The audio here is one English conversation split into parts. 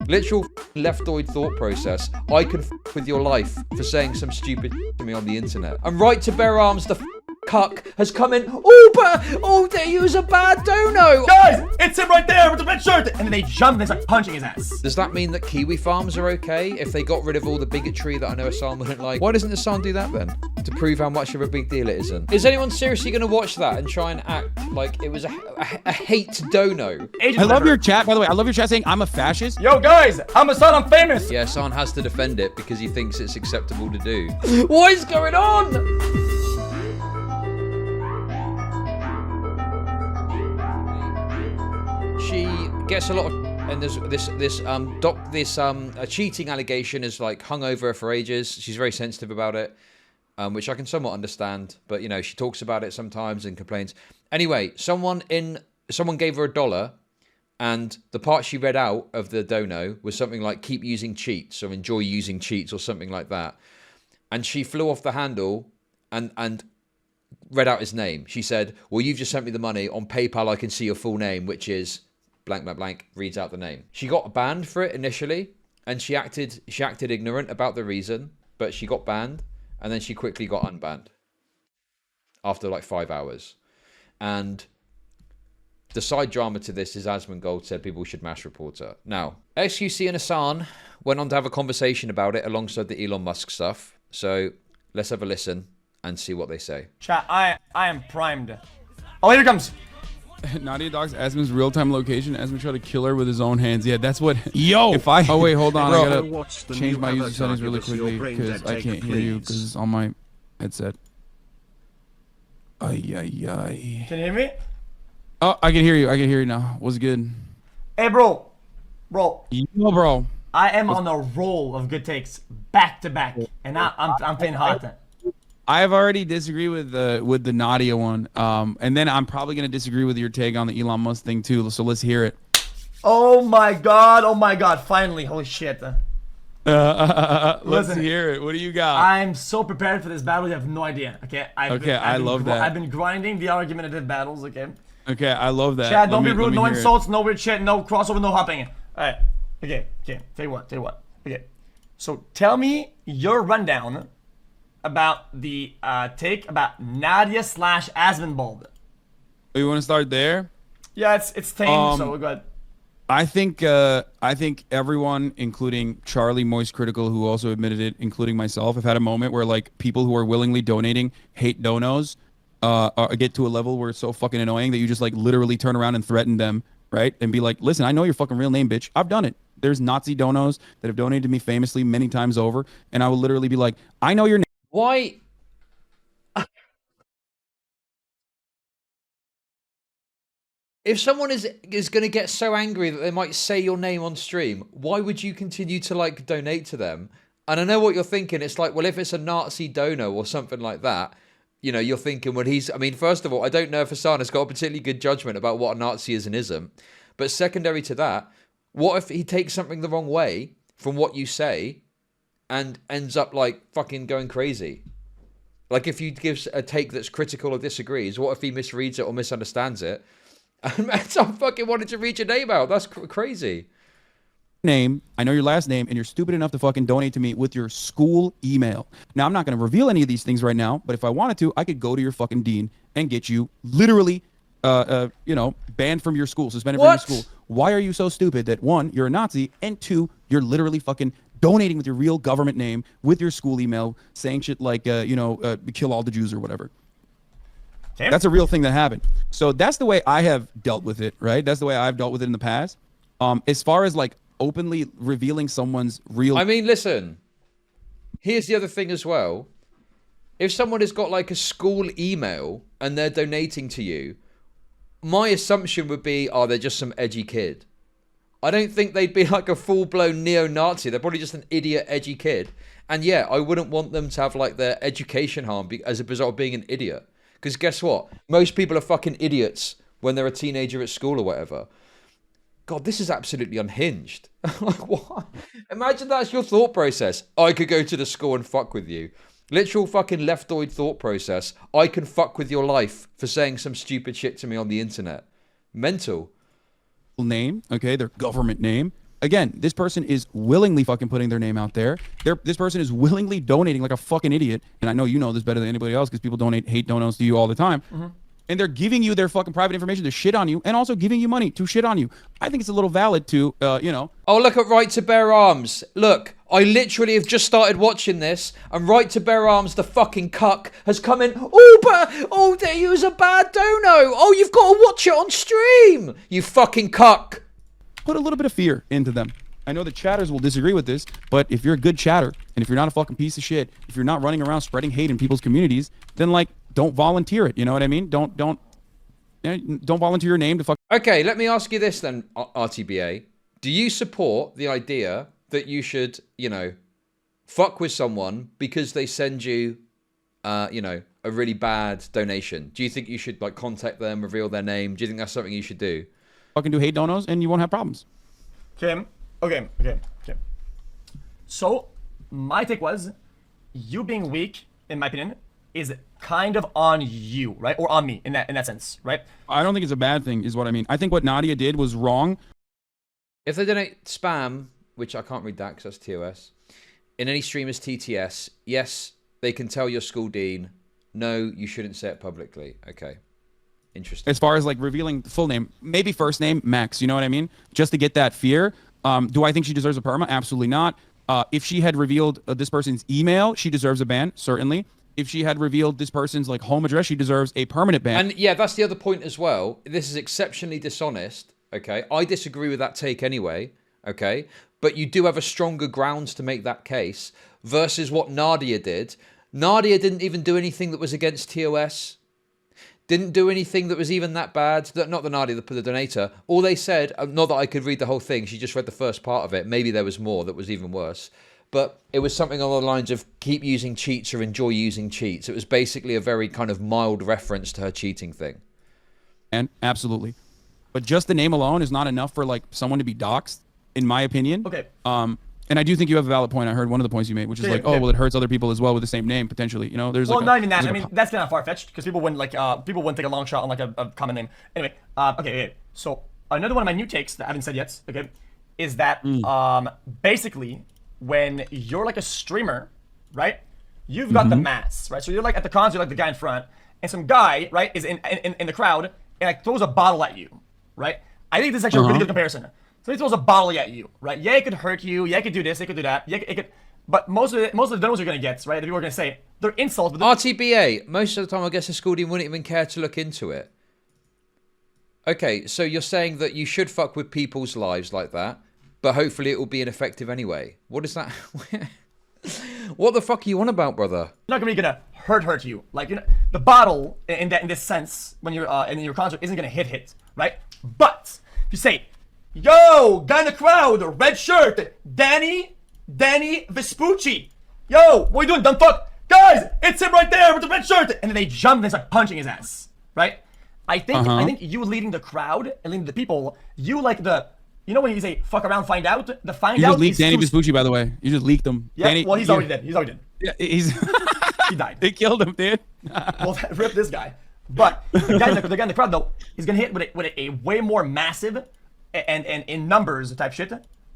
Literal leftoid thought process. I can with your life for saying some stupid to me on the internet. And right to bear arms, the cuck has come in. He was a bad dono. Guys, it's him right there with the red shirt. And then they jump and they start punching his ass. Does that mean that Kiwi farms are okay if they got rid of all the bigotry that I know Hassan wouldn't like? Why doesn't Hassan do that then? To prove how much of a big deal it isn't. Is anyone seriously going to watch that and try and act like it was a hate dono? I love your chat, by the way. I love your chat saying I'm a fascist. Yo, guys, I'm Hassan. I'm famous. Yeah, Hassan has to defend it because he thinks it's acceptable to do. What is going on? She gets a lot of, and there's this cheating allegation is like hung over her for ages. She's very sensitive about it, which I can somewhat understand. But you know, she talks about it sometimes and complains. Anyway, someone gave her $1, and the part she read out of the dono was something like "keep using cheats" or "enjoy using cheats" or something like that. And she flew off the handle and read out his name. She said, "Well, you've just sent me the money on PayPal. I can see your full name, which is." Blank, blank, blank, reads out the name. She got banned for it initially, and she acted ignorant about the reason, but she got banned, and then she quickly got unbanned after like 5 hours. And the side drama to this is Asmongold said people should mass report her. Now, XQC and Hassan went on to have a conversation about it alongside the Elon Musk stuff. So let's have a listen and see what they say. Chat, I am primed. Oh, here it comes. Nadia dogs Asmon's real-time location. Asmon tried to kill her with his own hands. Yeah, that's what. Yo! If I. Oh wait, hold on. Bro, I gotta change my user settings really quickly because I can't hear you because it's on my headset. Ay ay ay. Can you hear me? Oh, I can hear you. I can hear you now. What's good? Hey, bro. Yo, bro. I am on a roll of good takes, back to back, and I'm feeling hot. I've already disagreed with the Nadia one, and then I'm probably gonna disagree with your take on the Elon Musk thing too. So let's hear it. Oh my god! Finally, holy shit! Let's hear it. What do you got? I'm so prepared for this battle. You have no idea. Okay. I love that. I've been grinding the argumentative battles. Okay. Okay, I love that. Chad, don't be rude. No insults. No weird shit. No crossover. No hopping. All right. Okay. Tell you what. Okay. So tell me your rundown about the take about Nadia / Asmongold. Oh, you want to start there? Yeah, it's tame, so we're good. I think everyone, including Charlie Moist Critical, who also admitted it, including myself, have had a moment where like people who are willingly donating hate donos get to a level where it's so fucking annoying that you just like literally turn around and threaten them, right? And be like, listen, I know your fucking real name, bitch. I've done it. There's Nazi donos that have donated to me famously many times over, and I will literally be like, I know your name. Why? If someone is going to get so angry that they might say your name on stream, why would you continue to like donate to them? And I know what you're thinking. It's like, well, if it's a Nazi dono or something like that, you know, you're thinking, well, I mean, first of all, I don't know if Hassan has got a particularly good judgment about what a Nazi is and isn't. But secondary to that, what if he takes something the wrong way from what you say and ends up like fucking going crazy? Like if you give a take that's critical or disagrees, what if he misreads it or misunderstands it? And I fucking wanted to read your name out. That's crazy. Name, I know your last name, and you're stupid enough to fucking donate to me with your school email. Now, I'm not going to reveal any of these things right now, but if I wanted to, I could go to your fucking dean and get you literally, banned from your school, suspended from your school. Why are you so stupid that, one, you're a Nazi, and two, you're literally fucking donating with your real government name, with your school email, saying shit like, kill all the Jews or whatever. Damn. That's a real thing that happened. So that's the way I have dealt with it, right? That's the way I've dealt with it in the past. As far as like openly revealing someone's real... I mean, listen, here's the other thing as well. If someone has got like a school email and they're donating to you, my assumption would be, they're just some edgy kid. I don't think they'd be like a full-blown neo-Nazi. They're probably just an idiot, edgy kid. And yeah, I wouldn't want them to have like their education harmed as a result of being an idiot. Because guess what? Most people are fucking idiots when they're a teenager at school or whatever. God, this is absolutely unhinged. Like, what? Imagine that's your thought process. I could go to the school and fuck with you. Literal fucking leftoid thought process. I can fuck with your life for saying some stupid shit to me on the internet. Mental. Name, okay, their government name, again, this person is willingly fucking putting their name out there. This person is willingly donating like a fucking idiot. And I know you know this better than anybody else because people donate hate donuts to you all the time. And they're giving you their fucking private information to shit on you, and also giving you money to shit on you. I think it's a little valid to, you know. Oh, look at Right to Bear Arms. Look, I literally have just started watching this, and Right to Bear Arms, the fucking cuck, has come in. Oh, but there was a bad dono. Oh, you've got to watch it on stream. You fucking cuck. Put a little bit of fear into them. I know the chatters will disagree with this, but if you're a good chatter, and if you're not a fucking piece of shit, if you're not running around spreading hate in people's communities, then like, don't volunteer it. You know what I mean? Don't volunteer your name to fuck. Okay, let me ask you this then, RTBA. Do you support the idea that you should, you know, fuck with someone because they send you, you know, a really bad donation? Do you think you should like contact them, reveal their name? Do you think that's something you should do? Fucking do hate donos and you won't have problems. Okay. So, my take was, you being weak, in my opinion, is kind of on you, right? Or on me, in that sense, right? I don't think it's a bad thing, is what I mean. I think what Nadia did was wrong. If they donate spam, which I can't read that because that's TOS, in any stream as TTS, yes, they can tell your school dean, no, you shouldn't say it publicly. Okay. Interesting. As far as like revealing the full name, maybe first name, Max, you know what I mean? Just to get that fear. Do I think she deserves a perma? Absolutely not. If she had revealed this person's email, she deserves a ban, certainly. If she had revealed this person's like home address, she deserves a permanent ban. And yeah, that's the other point as well. This is exceptionally dishonest. Okay. I disagree with that take anyway. Okay. But you do have a stronger grounds to make that case versus what Nadia did. Nadia didn't even do anything that was against TOS. Didn't do anything that was even that bad. Not the Nadia, the donator. All they said, not that I could read the whole thing. She just read the first part of it. Maybe there was more that was even worse. But it was something along the lines of keep using cheats or enjoy using cheats. It was basically a very kind of mild reference to her cheating thing. And absolutely. But just the name alone is not enough for like someone to be doxxed, in my opinion. Okay. And I do think you have a valid point. I heard one of the points you made, which is Yeah, like, yeah. oh, well, it hurts other people as well with the same name, potentially. You know, there's Well, like not even that. there's I like mean, that's kind of far-fetched because people wouldn't take a long shot on like a common name. Anyway, okay. So another one of my new takes that I haven't said yet, okay, is that basically when you're like a streamer, right? You've got the mass, right? So you're like at the cons, you're like the guy in front, and some guy, right, is in the crowd and like throws a bottle at you, right? I think this is actually a really good comparison. So he throws a bottle at you, right? Yeah, it could hurt you. Yeah, it could do this. It could do that. Yeah, it could. But most of the donos you're gonna get, right? The people are gonna say they're insults. But RTBA, most of the time I guess the school dean wouldn't even care to look into it. Okay, so you're saying that you should fuck with people's lives like that, but hopefully it will be ineffective anyway. What is that? What the fuck are you on about, brother? not gonna hurt you. Like, you know, the bottle in this sense when you're in your concert isn't gonna hit, right? But if you say, yo, guy in the crowd, red shirt, Danny Vespucci. Yo, what are you doing, dumb fuck? Guys, it's him right there with the red shirt. And then they jump and they start punching his ass, right? I think you leading the crowd and leading the people, you like you know when you say fuck around, find out? The find You out just leaked is Danny too- Vespucci, by the way. You just leaked him. Yeah, Danny, well, he's already dead. He's already dead. Yeah, he's He died. they killed him, dude. Well, rip this guy. But the guy in the crowd though, he's gonna hit with a way more massive and in numbers type shit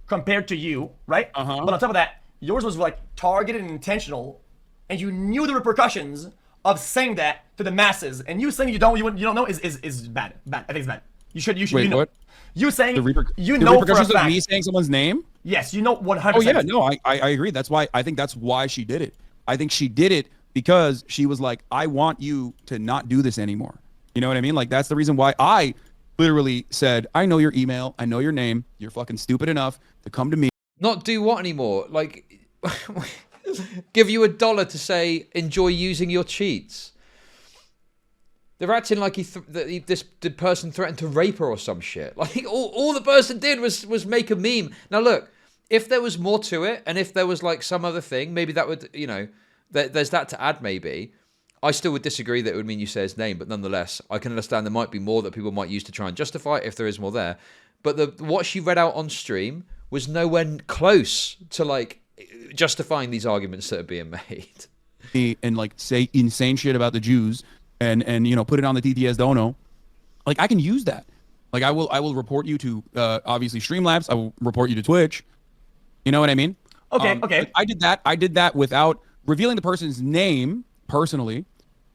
compared to you, right? But on top of that, yours was like targeted and intentional, and you knew the repercussions of saying that to the masses. And you saying you don't know is bad. Bad. I think it's bad. You should Wait, you know. what? You saying The you know for a repercussions of fact. me saying someone's name? Yes, you know 100%. Oh yeah, no, I agree. That's why I think that's why she did it. I think she did it because she was like, I want you to not do this anymore. You know what I mean? Like that's the reason why I literally said, I know your email, I know your name. You're fucking stupid enough to come to me. Not do what anymore? Like, give you $1 to say enjoy using your cheats. They're acting like the person threatened to rape her or some shit. Like all the person did was make a meme. Now look, if there was more to it, and if there was like some other thing, maybe that would, you know, there's that to add. Maybe I still would disagree that it would mean you say his name, but nonetheless, I can understand there might be more that people might use to try and justify it if there is more there. But what she read out on stream was nowhere close to like justifying these arguments that are being made. And like say insane shit about the Jews and you know put it on the TTS dono, like I can use that. Like I will report you to obviously Streamlabs. I will report you to Twitch. You know what I mean? Okay, okay. I did that. I did that without revealing the person's name personally.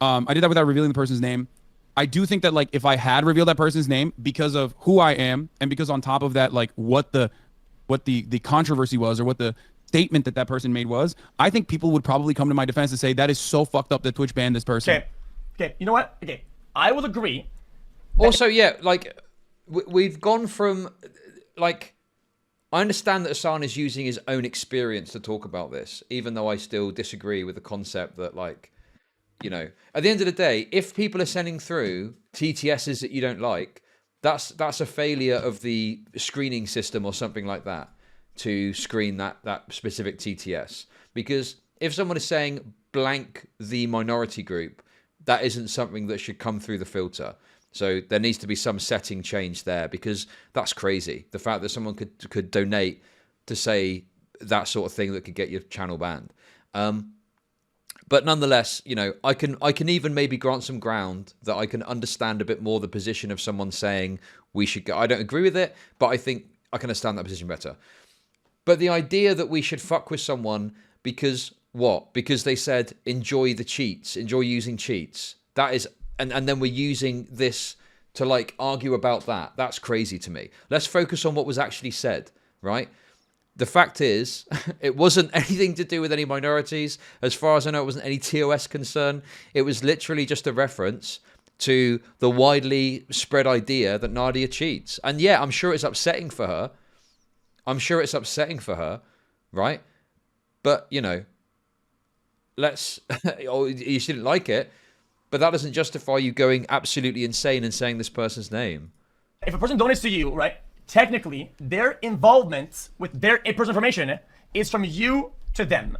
I did that without revealing the person's name. I do think that like if I had revealed that person's name because of who I am and because on top of that like what the controversy was or what the statement that person made was, I think people would probably come to my defense and say that is so fucked up that Twitch banned this person. Okay. You know what? Okay, I will agree. Also, yeah, like we've gone from like I understand that Hassan is using his own experience to talk about this, even though I still disagree with the concept that like, you know, at the end of the day, if people are sending through TTSs that you don't like, that's a failure of the screening system or something like that to screen that specific TTS. Because if someone is saying blank the minority group, that isn't something that should come through the filter. So there needs to be some setting change there because that's crazy. The fact that someone could donate to say that sort of thing that could get your channel banned. But nonetheless, you know, I can even maybe grant some ground that I can understand a bit more the position of someone saying we should go. I don't agree with it, but I think I can understand that position better. But the idea that we should fuck with someone because what? Because they said enjoy the cheats, enjoy using cheats. That is, and then we're using this to like argue about that. That's crazy to me. Let's focus on what was actually said, right? The fact is, it wasn't anything to do with any minorities. As far as I know, it wasn't any TOS concern. It was literally just a reference to the widely spread idea that Nadia cheats. And yeah, I'm sure it's upsetting for her. Right? But, you know, you shouldn't like it, but that doesn't justify you going absolutely insane and saying this person's name. If a person donates to you, right? Technically, their involvement with their personal information is from you to them,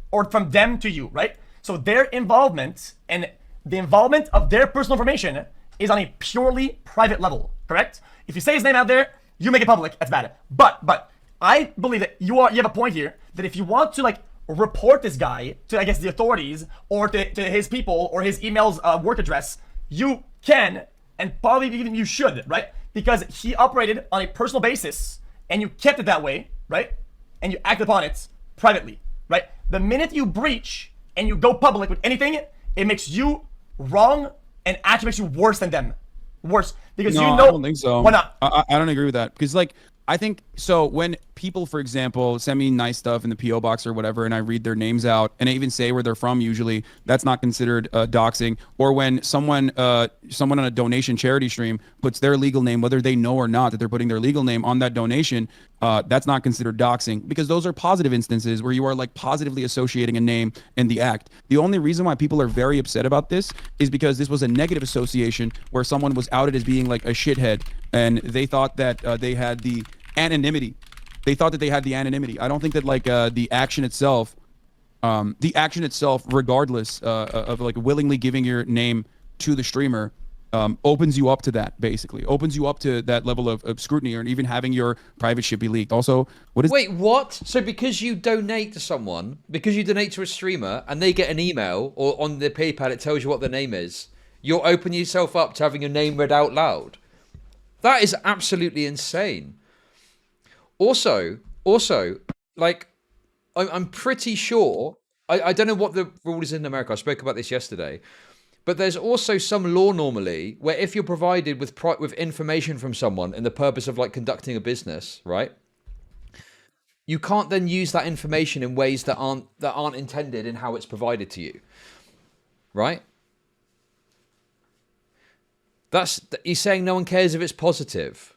or from them to you, right? So their involvement and the involvement of their personal information is on a purely private level, correct? If you say his name out there, you make it public, that's bad. But I believe that you have a point here that if you want to like report this guy to, I guess, the authorities or to his people or his email's work address, you can, and probably even you should, right? Because he operated on a personal basis and you kept it that way, right? And you acted upon it privately, right? The minute you breach and you go public with anything, it makes you wrong and actually makes you worse than them. Worse. Because no, you know. I don't think so. Why not? I don't agree with that. Because, like, I think so when people, for example, send me nice stuff in the P.O. box or whatever, and I read their names out and I even say where they're from, usually that's not considered doxing. Or when someone on a donation charity stream puts their legal name, whether they know or not that they're putting their legal name on that donation, that's not considered doxing, because those are positive instances where you are like positively associating a name in the act. The only reason why people are very upset about this is because this was a negative association where someone was outed as being like a shithead, and they thought that they had the anonymity. I don't think that like the action itself, regardless of like willingly giving your name to the streamer, opens you up to that, basically. Opens you up to that level of scrutiny, or even having your private shit be leaked. Also, Wait, what? So because you donate to someone, because you donate to a streamer, and they get an email, or on their PayPal it tells you what the name is, you're opening yourself up to having your name read out loud? That is absolutely insane. Also, like, I'm pretty sure, I don't know what the rule is in America, I spoke about this yesterday, but there's also some law normally where if you're provided with information from someone in the purpose of like conducting a business, right? You can't then use that information in ways that aren't intended in how it's provided to you, right? He's saying no one cares if it's positive.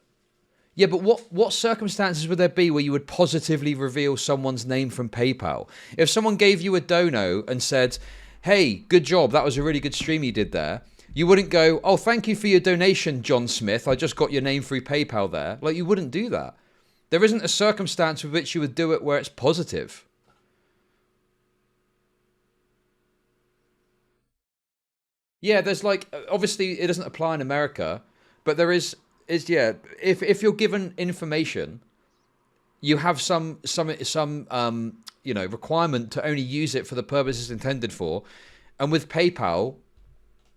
Yeah, but what circumstances would there be where you would positively reveal someone's name from PayPal? If someone gave you a dono and said, hey, good job, that was a really good stream you did there, you wouldn't go, oh, thank you for your donation, John Smith, I just got your name through PayPal there. Like, you wouldn't do that. There isn't a circumstance with which you would do it where it's positive. Yeah, there's like, obviously it doesn't apply in America, but there is yeah, if you're given information, you have some you know, requirement to only use it for the purposes intended for. And with PayPal,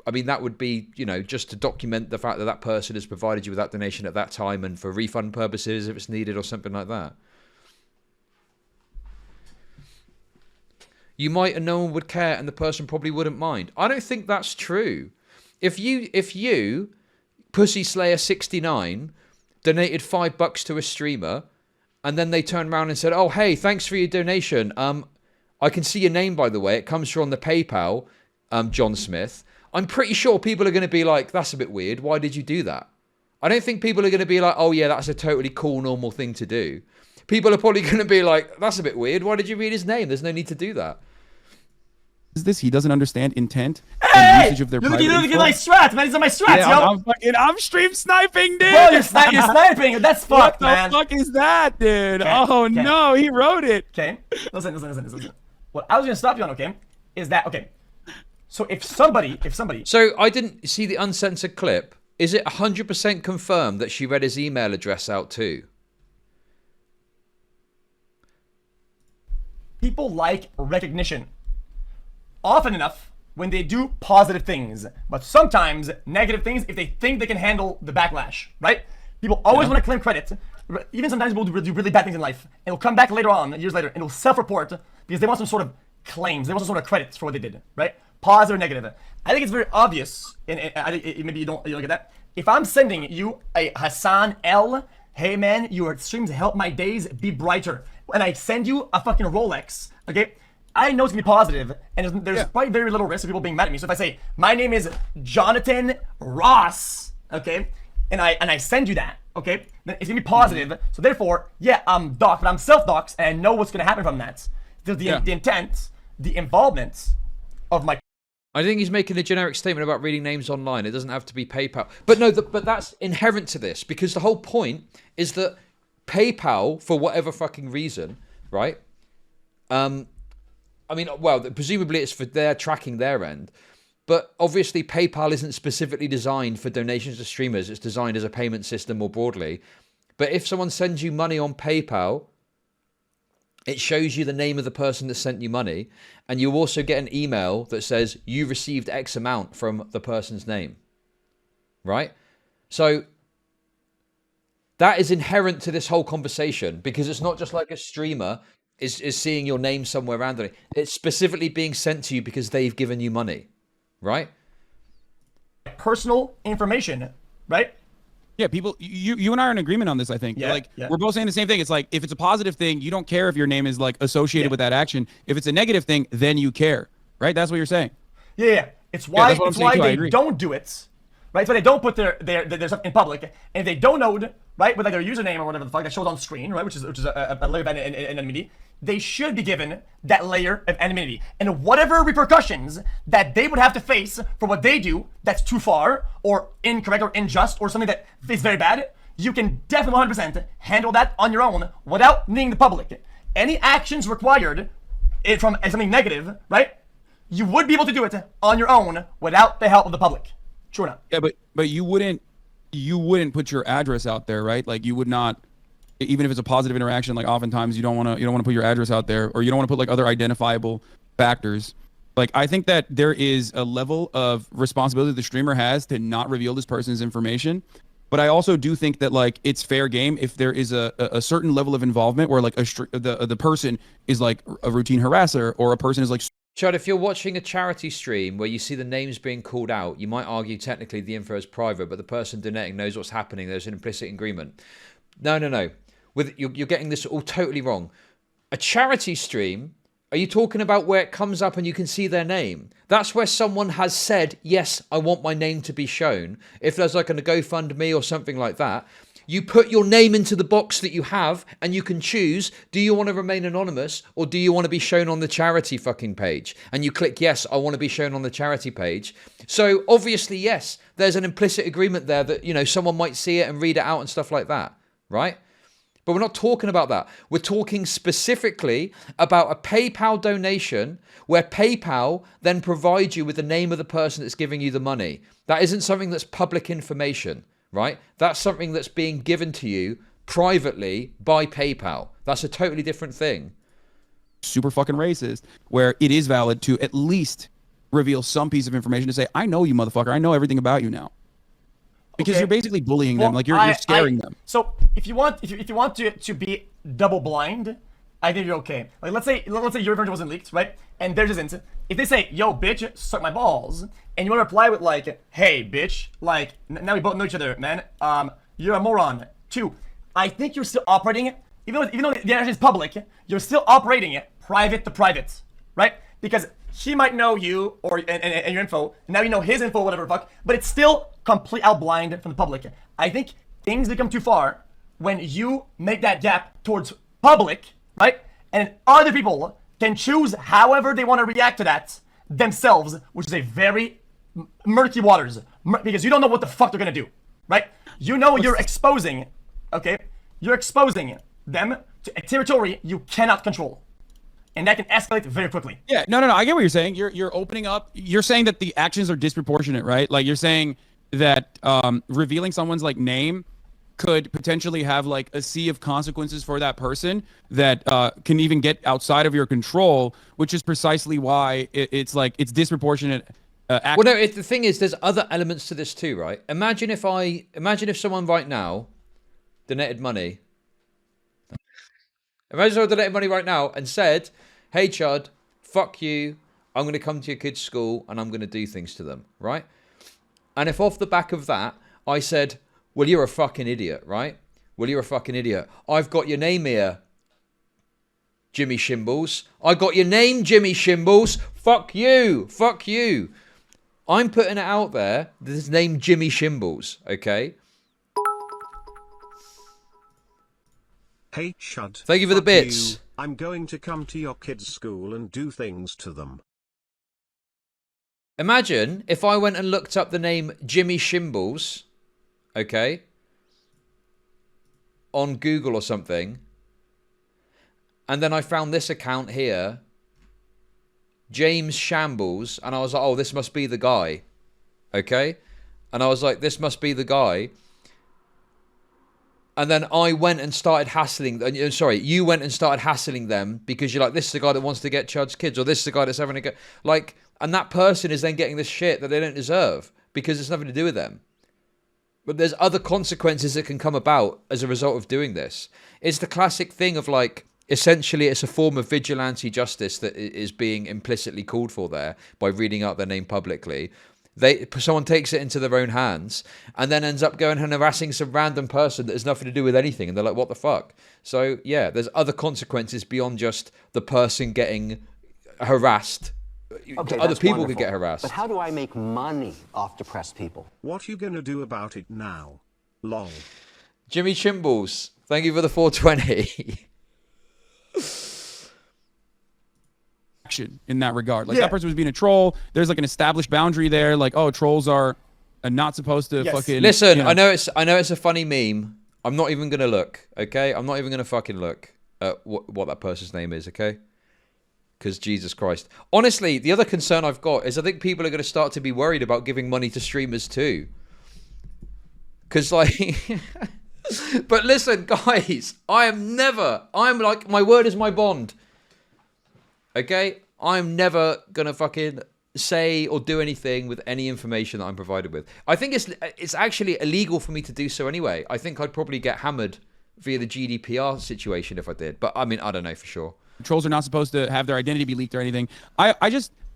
I mean, that would be, you know, just to document the fact that that person has provided you with that donation at that time and for refund purposes if it's needed or something like that. You might and no one would care and the person probably wouldn't mind. I don't think that's true. If you Pussy Slayer 69 donated $5 to a streamer and then they turned around and said, "Oh, hey, thanks for your donation. I can see your name, by the way. It comes from the PayPal, John Smith." I'm pretty sure people are going to be like, "That's a bit weird. Why did you do that?" I don't think people are going to be like, "Oh, yeah, that's a totally cool, normal thing to do." People are probably going to be like, "That's a bit weird. Why did you read his name? There's no need to do that." Is this? He doesn't understand intent Hey, and usage of their you're private looking info? at my strats, man. These are my strats, Yeah, yo. I'm stream sniping, dude. Bro, you're sniping. That's What fucked, the man. fuck is that, dude? Okay, Oh okay. no, he wrote it. Okay, listen. What I was gonna stop you on, okay, is that okay? So if somebody, So I didn't see the uncensored clip. Is it 100% confirmed that she read his email address out too? people like recognition, often enough when they do positive things, but sometimes negative things if they think they can handle the backlash, right? People always want to claim credit. Even sometimes we'll do really bad things in life, and it'll come back later on, years later, and it'll self-report because they want some sort of claims, they want some sort of credits for what they did, right? Positive or negative. I think it's very obvious, and maybe you don't look at that. If I'm sending you a Hassan L, hey man, your streams help my days be brighter, and I send you a fucking Rolex, okay? I know it's gonna be positive, and there's probably very little risk of people being mad at me. So if I say my name is Jonathan Ross, okay, and I send you that, okay, then it's gonna be positive. So therefore, yeah, I'm doxxed, but I'm self-doxxed, and I know what's gonna happen from that. The intent, the involvement of my. I think he's making a generic statement about reading names online. It doesn't have to be PayPal. But no, but that's inherent to this, because the whole point is that PayPal, for whatever fucking reason, right? I mean, well, presumably it's for their tracking their end. But obviously PayPal isn't specifically designed for donations to streamers. It's designed as a payment system more broadly. But if someone sends you money on PayPal, it shows you the name of the person that sent you money. And you also get an email that says you received X amount from the person's name. Right? So that is inherent to this whole conversation, because it's not just like a streamer is seeing your name somewhere randomly. It's specifically being sent to you because they've given you money. Right? Personal information, right? Yeah, people, you and I are in agreement on this, I think. Yeah, like, yeah. we're both saying the same thing. It's like, if it's a positive thing, you don't care if your name is like associated with that action. If it's a negative thing, then you care, right? That's what you're saying. Yeah. It's why that's what I'm saying too, I they agree. don't do it, right? So they don't put their stuff in public, and if they don't know, right, with like their username or whatever the fuck that shows on screen, right, which is a layer of anonymity, they should be given that layer of anonymity, and whatever repercussions that they would have to face for what they do that's too far or incorrect or unjust or something that is very bad, you can definitely 100% handle that on your own without needing the public. Any actions required from something negative, right? You would be able to do it on your own without the help of the public. True or not? Yeah, but you wouldn't put your address out there, right? Like, you would not, even if it's a positive interaction, like oftentimes you don't want to put your address out there, or you don't want to put like other identifiable factors. Like, I think that there is a level of responsibility the streamer has to not reveal this person's information. But I also do think that, like, it's fair game if there is a certain level of involvement where, like, the person is like a routine harasser, or a person is like. Chad, if you're watching a charity stream where you see the names being called out, you might argue technically the info is private, but the person donating knows what's happening. There's an implicit agreement. No. You're getting this all totally wrong. A charity stream, are you talking about where it comes up and you can see their name? That's where someone has said, yes, I want my name to be shown. If there's like a GoFundMe or something like that, you put your name into the box that you have and you can choose, do you want to remain anonymous or do you want to be shown on the charity fucking page? And you click, yes, I want to be shown on the charity page. So obviously, yes, there's an implicit agreement there that, you know, someone might see it and read it out and stuff like that, right? But we're not talking about that. We're talking specifically about a PayPal donation where PayPal then provides you with the name of the person that's giving you the money. That isn't something that's public information, right? That's something that's being given to you privately by PayPal. That's a totally different thing. Super fucking racist, where it is valid to at least reveal some piece of information to say, I know you, motherfucker. I know everything about you now. Because Okay. you're basically bullying them. Well, Like you're scaring them. So if you want to be double blind, I think you're okay. Like let's say your version wasn't leaked, right? And theirs isn't. If they say, "Yo, bitch, suck my balls," and you want to reply with like, "Hey, bitch," like now we both know each other, man. You're a moron. 2, I think you're still operating, even though the interaction is public, you're still operating it private to private, right? Because he might know you or and your info, and now you know his info, whatever the fuck, but it's still complete out blind from the public. I think things become too far when you make that gap towards public, right? And other people can choose however they want to react to that themselves, which is a very murky waters, because you don't know what the fuck they're gonna do, right? You know you're exposing, okay? You're exposing them to a territory you cannot control. And that can escalate very quickly. Yeah, no. I get what you're saying. You're opening up. You're saying that the actions are disproportionate, right? Like you're saying that revealing someone's like name could potentially have like a sea of consequences for that person that can even get outside of your control, which is precisely why it's like it's disproportionate. Well, no. The thing is, there's other elements to this too, right? Imagine if someone right now donated money. Imagine someone donated money right now and said, "Hey, Chud, fuck you. I'm going to come to your kid's school and I'm going to do things to them," right? And if off the back of that, I said, "Well, you're a fucking idiot, right? Well, you're a fucking idiot. I've got your name here, Jimmy Shimbles. I got your name, Jimmy Shimbles. Fuck you. Fuck you." I'm putting it out there. This name, Jimmy Shimbles, okay? Hey, Chud. Thank you for the Fuck bits. you. I'm going to come to your kids' school and do things to them. Imagine if I went and looked up the name Jimmy Shimbles, okay, on Google or something, and then I found this account here, James Shambles, and I was like, oh, this must be the guy, okay? And I was like, this must be the guy. And then I went and started hassling, you went and started hassling them because you're like, this is the guy that wants to get Chud's kids, or this is the guy that's having to get, like, and that person is then getting this shit that they don't deserve because it's nothing to do with them. But there's other consequences that can come about as a result of doing this. It's the classic thing of like, essentially it's a form of vigilante justice that is being implicitly called for there by reading out their name publicly. Someone takes it into their own hands and then ends up going and harassing some random person that has nothing to do with anything, and they're like, what the fuck? So yeah, there's other consequences beyond just the person getting harassed. Okay, other that's people wonderful. could get harassed. But how do I make money off depressed people? What you gonna do about it now? Lol. Jimmy Chimbles, thank you for the 420. Action in that regard. Like Yeah. that person was being a troll. There's like an established boundary there. Like, oh, trolls are not supposed to Yes. fucking Listen, you know. I know it's a funny meme. I'm not even gonna look, okay? I'm not even gonna fucking look at what that person's name is, okay? Because Jesus Christ. Honestly, the other concern I've got is I think people are gonna start to be worried about giving money to streamers too. Because like, but listen, guys, I'm like, my word is my bond. Okay, I'm never gonna fucking say or do anything with any information that I'm provided with. I think it's actually illegal for me to do so anyway. I think I'd probably get hammered via the GDPR situation if I did. But I mean, I don't know for sure. Trolls are not supposed to have their identity be leaked or anything. I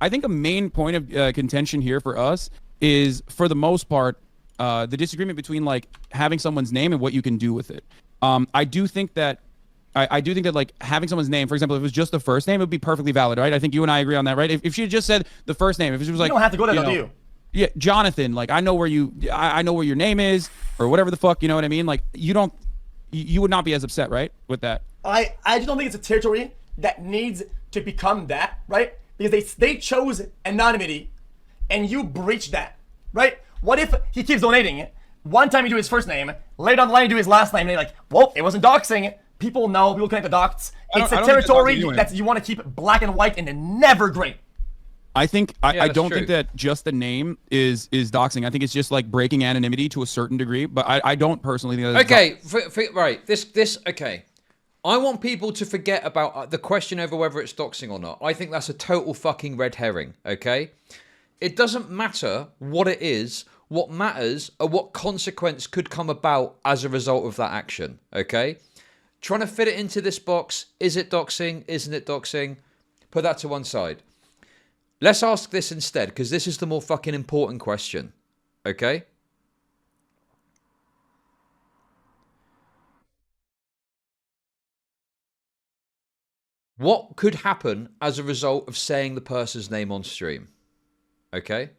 think a main point of contention here for us is, for the most part, the disagreement between like having someone's name and what you can do with it. I do think that like having someone's name, for example, if it was just the first name, it would be perfectly valid, right? I think you and I agree on that, right? If she had just said the first name, if she was like, You don't have to go there, you though, know, do you? Yeah, Jonathan, like I know where your name is, or whatever the fuck, you know what I mean? Like you would not be as upset, right, with that? I just don't think it's a territory that needs to become that, right? Because they chose anonymity, and you breached that, right? What if he keeps donating it? One time you do his first name, later down the line you do his last name, and you're like, well, it wasn't doxing. People know, people connect the dots. It's I a don't think territory that's doxing that you want to keep black and white and never gray. I think Yeah, I that's don't true. think that just the name is doxing. I think it's just like breaking anonymity to a certain degree, but I don't personally think that. Okay, right. This okay. I want people to forget about the question over whether it's doxing or not. I think that's a total fucking red herring, okay? It doesn't matter what it is. What matters are what consequence could come about as a result of that action, okay? Trying to fit it into this box, is it doxing, isn't it doxing? Put that to one side. Let's ask this instead, because this is the more fucking important question, okay? What could happen as a result of saying the person's name on stream? Okay?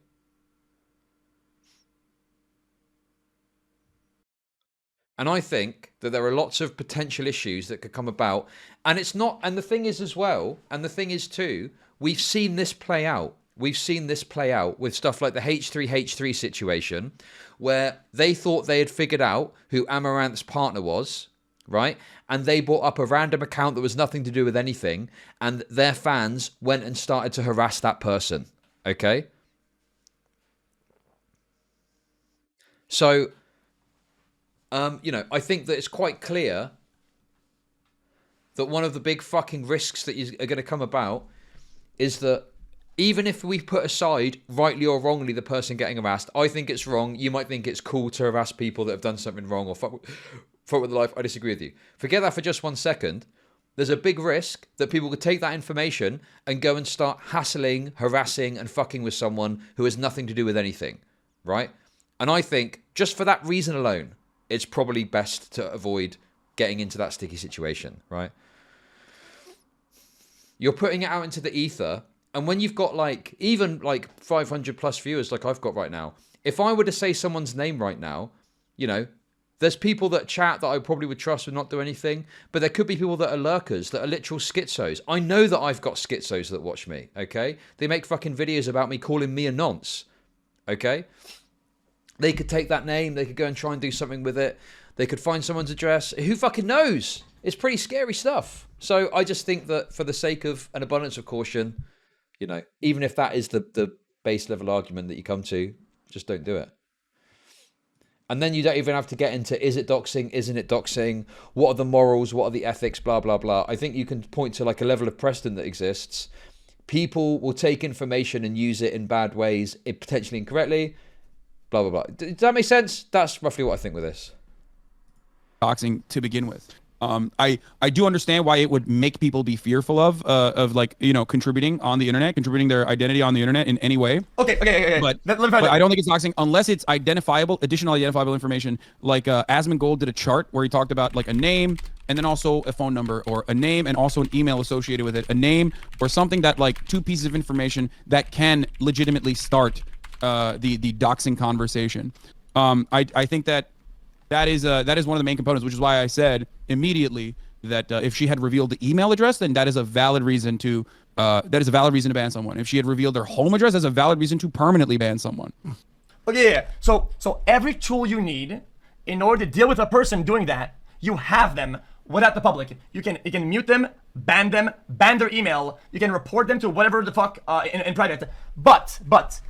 And I think that there are lots of potential issues that could come about. And it's not, and the thing is as well, and the thing is too, we've seen this play out. We've seen this play out with stuff like the H3H3 situation, where they thought they had figured out who Amaranth's partner was, right? And they brought up a random account that was nothing to do with anything, and their fans went and started to harass that person, okay? So, I think that it's quite clear that one of the big fucking risks that are going to come about is that even if we put aside, rightly or wrongly, the person getting harassed, I think it's wrong. You might think it's cool to harass people that have done something wrong or fuck with their life. I disagree with you. Forget that for just 1 second. There's a big risk that people could take that information and go and start hassling, harassing, and fucking with someone who has nothing to do with anything, right? And I think, just for that reason alone, it's probably best to avoid getting into that sticky situation, right? You're putting it out into the ether, and when you've got even 500 plus viewers like I've got right now, if I were to say someone's name right now, there's people that chat that I probably would trust would not do anything, but there could be people that are lurkers, that are literal schizos. I know that I've got schizos that watch me, okay? They make fucking videos about me calling me a nonce, okay? They could take that name, they could go and try and do something with it. They could find someone's address. Who fucking knows? It's pretty scary stuff. So I just think that for the sake of an abundance of caution, even if that is the base level argument that you come to, just don't do it. And then you don't even have to get into, is it doxing, isn't it doxing? What are the morals? What are the ethics? Blah, blah, blah. I think you can point to a level of precedent that exists. People will take information and use it in bad ways, potentially incorrectly. Blah, blah, blah. Does that make sense? That's roughly what I think with this. Doxing to begin with. I do understand why it would make people be fearful of contributing on the internet, contributing their identity on the internet in any way. Okay. But, let me find I don't think it's doxing unless it's additional identifiable information. Like Asmongold did a chart where he talked about a name and then also a phone number, or a name and also an email associated with it, a name or something that two pieces of information that can legitimately start the doxing conversation. I think that is one of the main components, which is why I said immediately that if she had revealed the email address, then that is a valid reason to ban someone. If she had revealed their home address, that's a valid reason to permanently ban someone. Okay, yeah. So every tool you need in order to deal with a person doing that, you have them without the public. You can mute them, ban their email. You can report them to whatever the fuck in private. But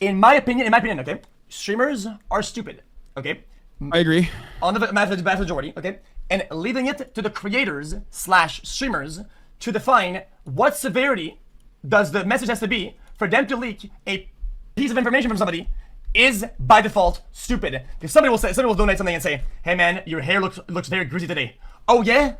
in my opinion, okay, streamers are stupid. Okay. I agree. On the vast majority, okay? And leaving it to the creators / streamers to define what severity does the message has to be for them to leak a piece of information from somebody is by default stupid. If somebody will donate something and say, hey man, your hair looks very greasy today. Oh yeah?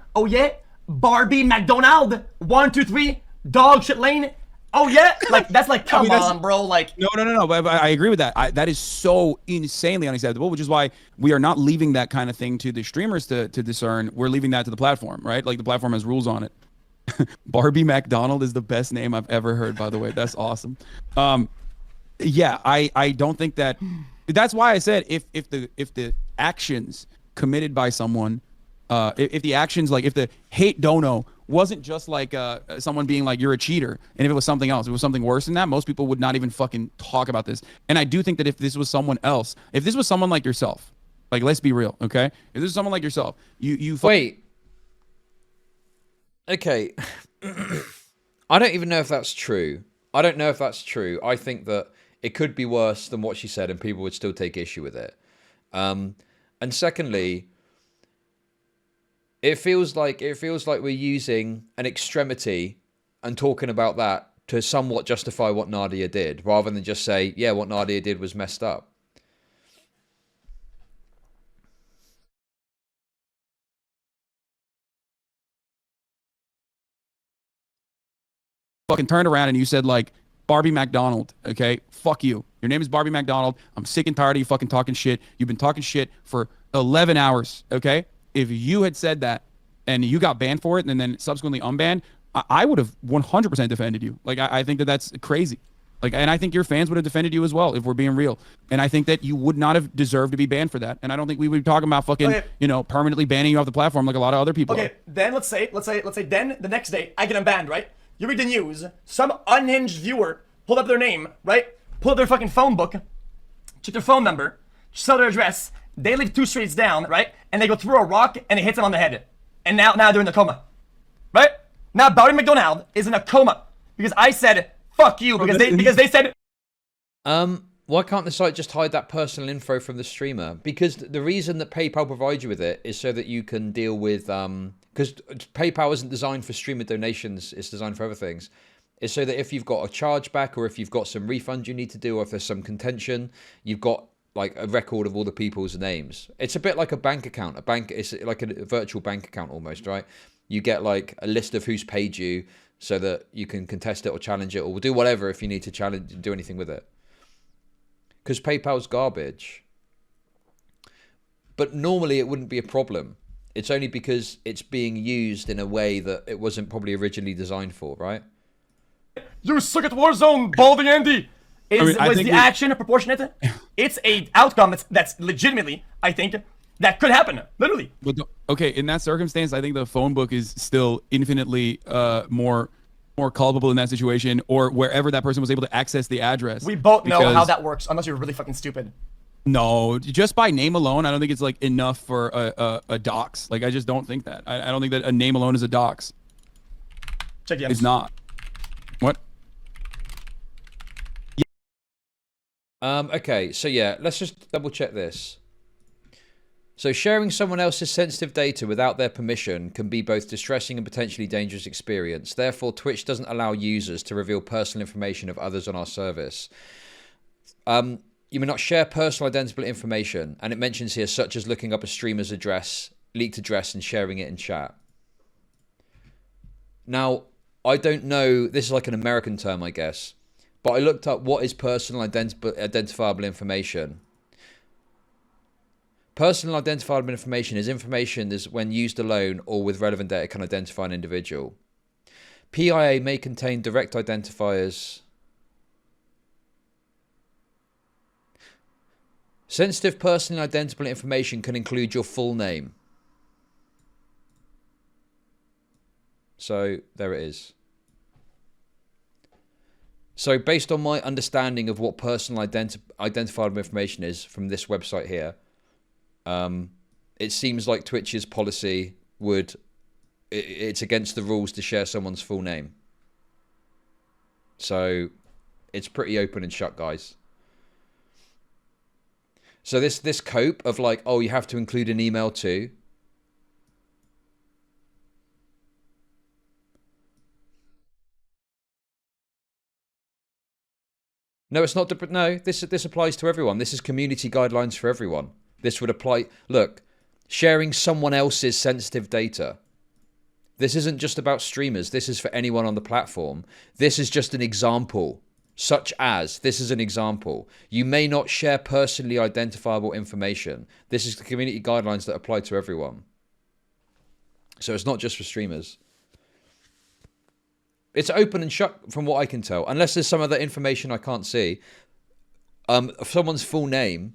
Barbie McDonald, 1, 2, 3, dog shit lane. Oh yeah, that's come on, bro. No. But I agree with that. That is so insanely unacceptable, which is why we are not leaving that kind of thing to the streamers to discern. We're leaving that to the platform, right? The platform has rules on it. Barbie McDonald is the best name I've ever heard, by the way. That's awesome. Yeah, I don't think that. That's why I said if the actions committed by someone, if the actions if the hate dono wasn't just someone being you're a cheater, and if it was something else, if it was something worse than that, most people would not even fucking talk about this. And I do think that if this was someone else, if this was someone like yourself, let's be real, okay? If this is someone like yourself, you wait. Okay. I don't even know if that's true. I think that it could be worse than what she said, and people would still take issue with it. And secondly, it feels like we're using an extremity and talking about that to somewhat justify what Nadia did, rather than just say, yeah, what Nadia did was messed up. Fucking turned around and you said like Barbie McDonald, okay? Fuck you. Your name is Barbie McDonald. I'm sick and tired of you fucking talking shit. You've been talking shit for 11 hours, okay? If you had said that and you got banned for it and then subsequently unbanned, I would have 100% defended you. Like, I think that that's crazy. Like, and I think your fans would have defended you as well, if we're being real. And I think that you would not have deserved to be banned for that. And I don't think we would be talking about fucking, you know, permanently banning you off the platform like a lot of other people. Okay, then let's say then the next day I get unbanned, right? You read the news, some unhinged viewer pulled up their name, right? Pulled up their fucking phone book, check their phone number, saw their address, they live 2 streets down, right? And they go through a rock and it hits them on the head. And now they're in a coma. Right? Now Barbie McDonald is in a coma because I said fuck you because they said Why can't the site just hide that personal info from the streamer? Because the reason that PayPal provides you with it is so that you can deal with because PayPal isn't designed for streamer donations, it's designed for other things. It's so that if you've got a chargeback or if you've got some refund you need to do or if there's some contention, you've got like a record of all the people's names. It's a bit like a bank account. It's like a virtual bank account almost, right? You get like a list of who's paid you so that you can contest it or challenge it or do whatever if you need to do anything with it. Because PayPal's garbage. But normally it wouldn't be a problem. It's only because it's being used in a way that it wasn't probably originally designed for, right? you suck at Warzone, Baldy Andy. Was the action proportionate? It's a outcome that's legitimately, I think, that could happen. Literally. But okay, in that circumstance, I think the phone book is still infinitely more culpable in that situation, or wherever that person was able to access the address. We both know how that works, unless you're really fucking stupid. No, just by name alone, I don't think it's like enough for a dox. Like, I just don't think that. I don't think that a name alone is a dox. Check the It's not. What? Okay, so yeah, let's just double check this. So sharing someone else's sensitive data without their permission can be both distressing and potentially dangerous experience. Therefore, Twitch doesn't allow users to reveal personal information of others on our service. You may not share personal identifiable information, and it mentions here such as looking up a streamer's address, leaked address, and sharing it in chat. Now, I don't know, this is like an American term, I guess, but I looked up what is personal identifiable information. Personal identifiable information is information that when used alone or with relevant data can identify an individual. PIA may contain direct identifiers. Sensitive personally identifiable information can include your full name. So there it is. So based on my understanding of what personal identifiable information is from this website here, it seems like Twitch's policy it's against the rules to share someone's full name. So it's pretty open and shut, guys. So this cope of like, oh, you have to include an email too. No, it's not. No, this applies to everyone. This is community guidelines for everyone. This would apply. Look, sharing someone else's sensitive data. This isn't just about streamers. This is for anyone on the platform. This is just an example. Such as, this is an example. You may not share personally identifiable information. This is the community guidelines that apply to everyone. So it's not just for streamers. It's open and shut from what I can tell. Unless there's some other information I can't see. Someone's full name.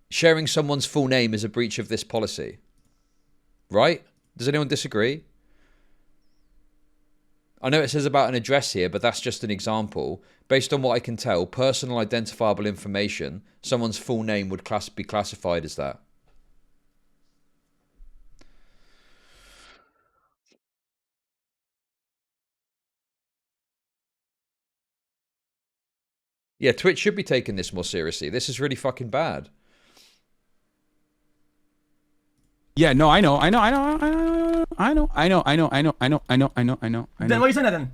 Sharing someone's full name is a breach of this policy. Right? Does anyone disagree? I know it says about an address here, but that's just an example. Based on what I can tell, personal identifiable information, someone's full name would be classified as that. Yeah, Twitch should be taking this more seriously. This is really fucking bad. Yeah, no, I know. Then what are you saying then?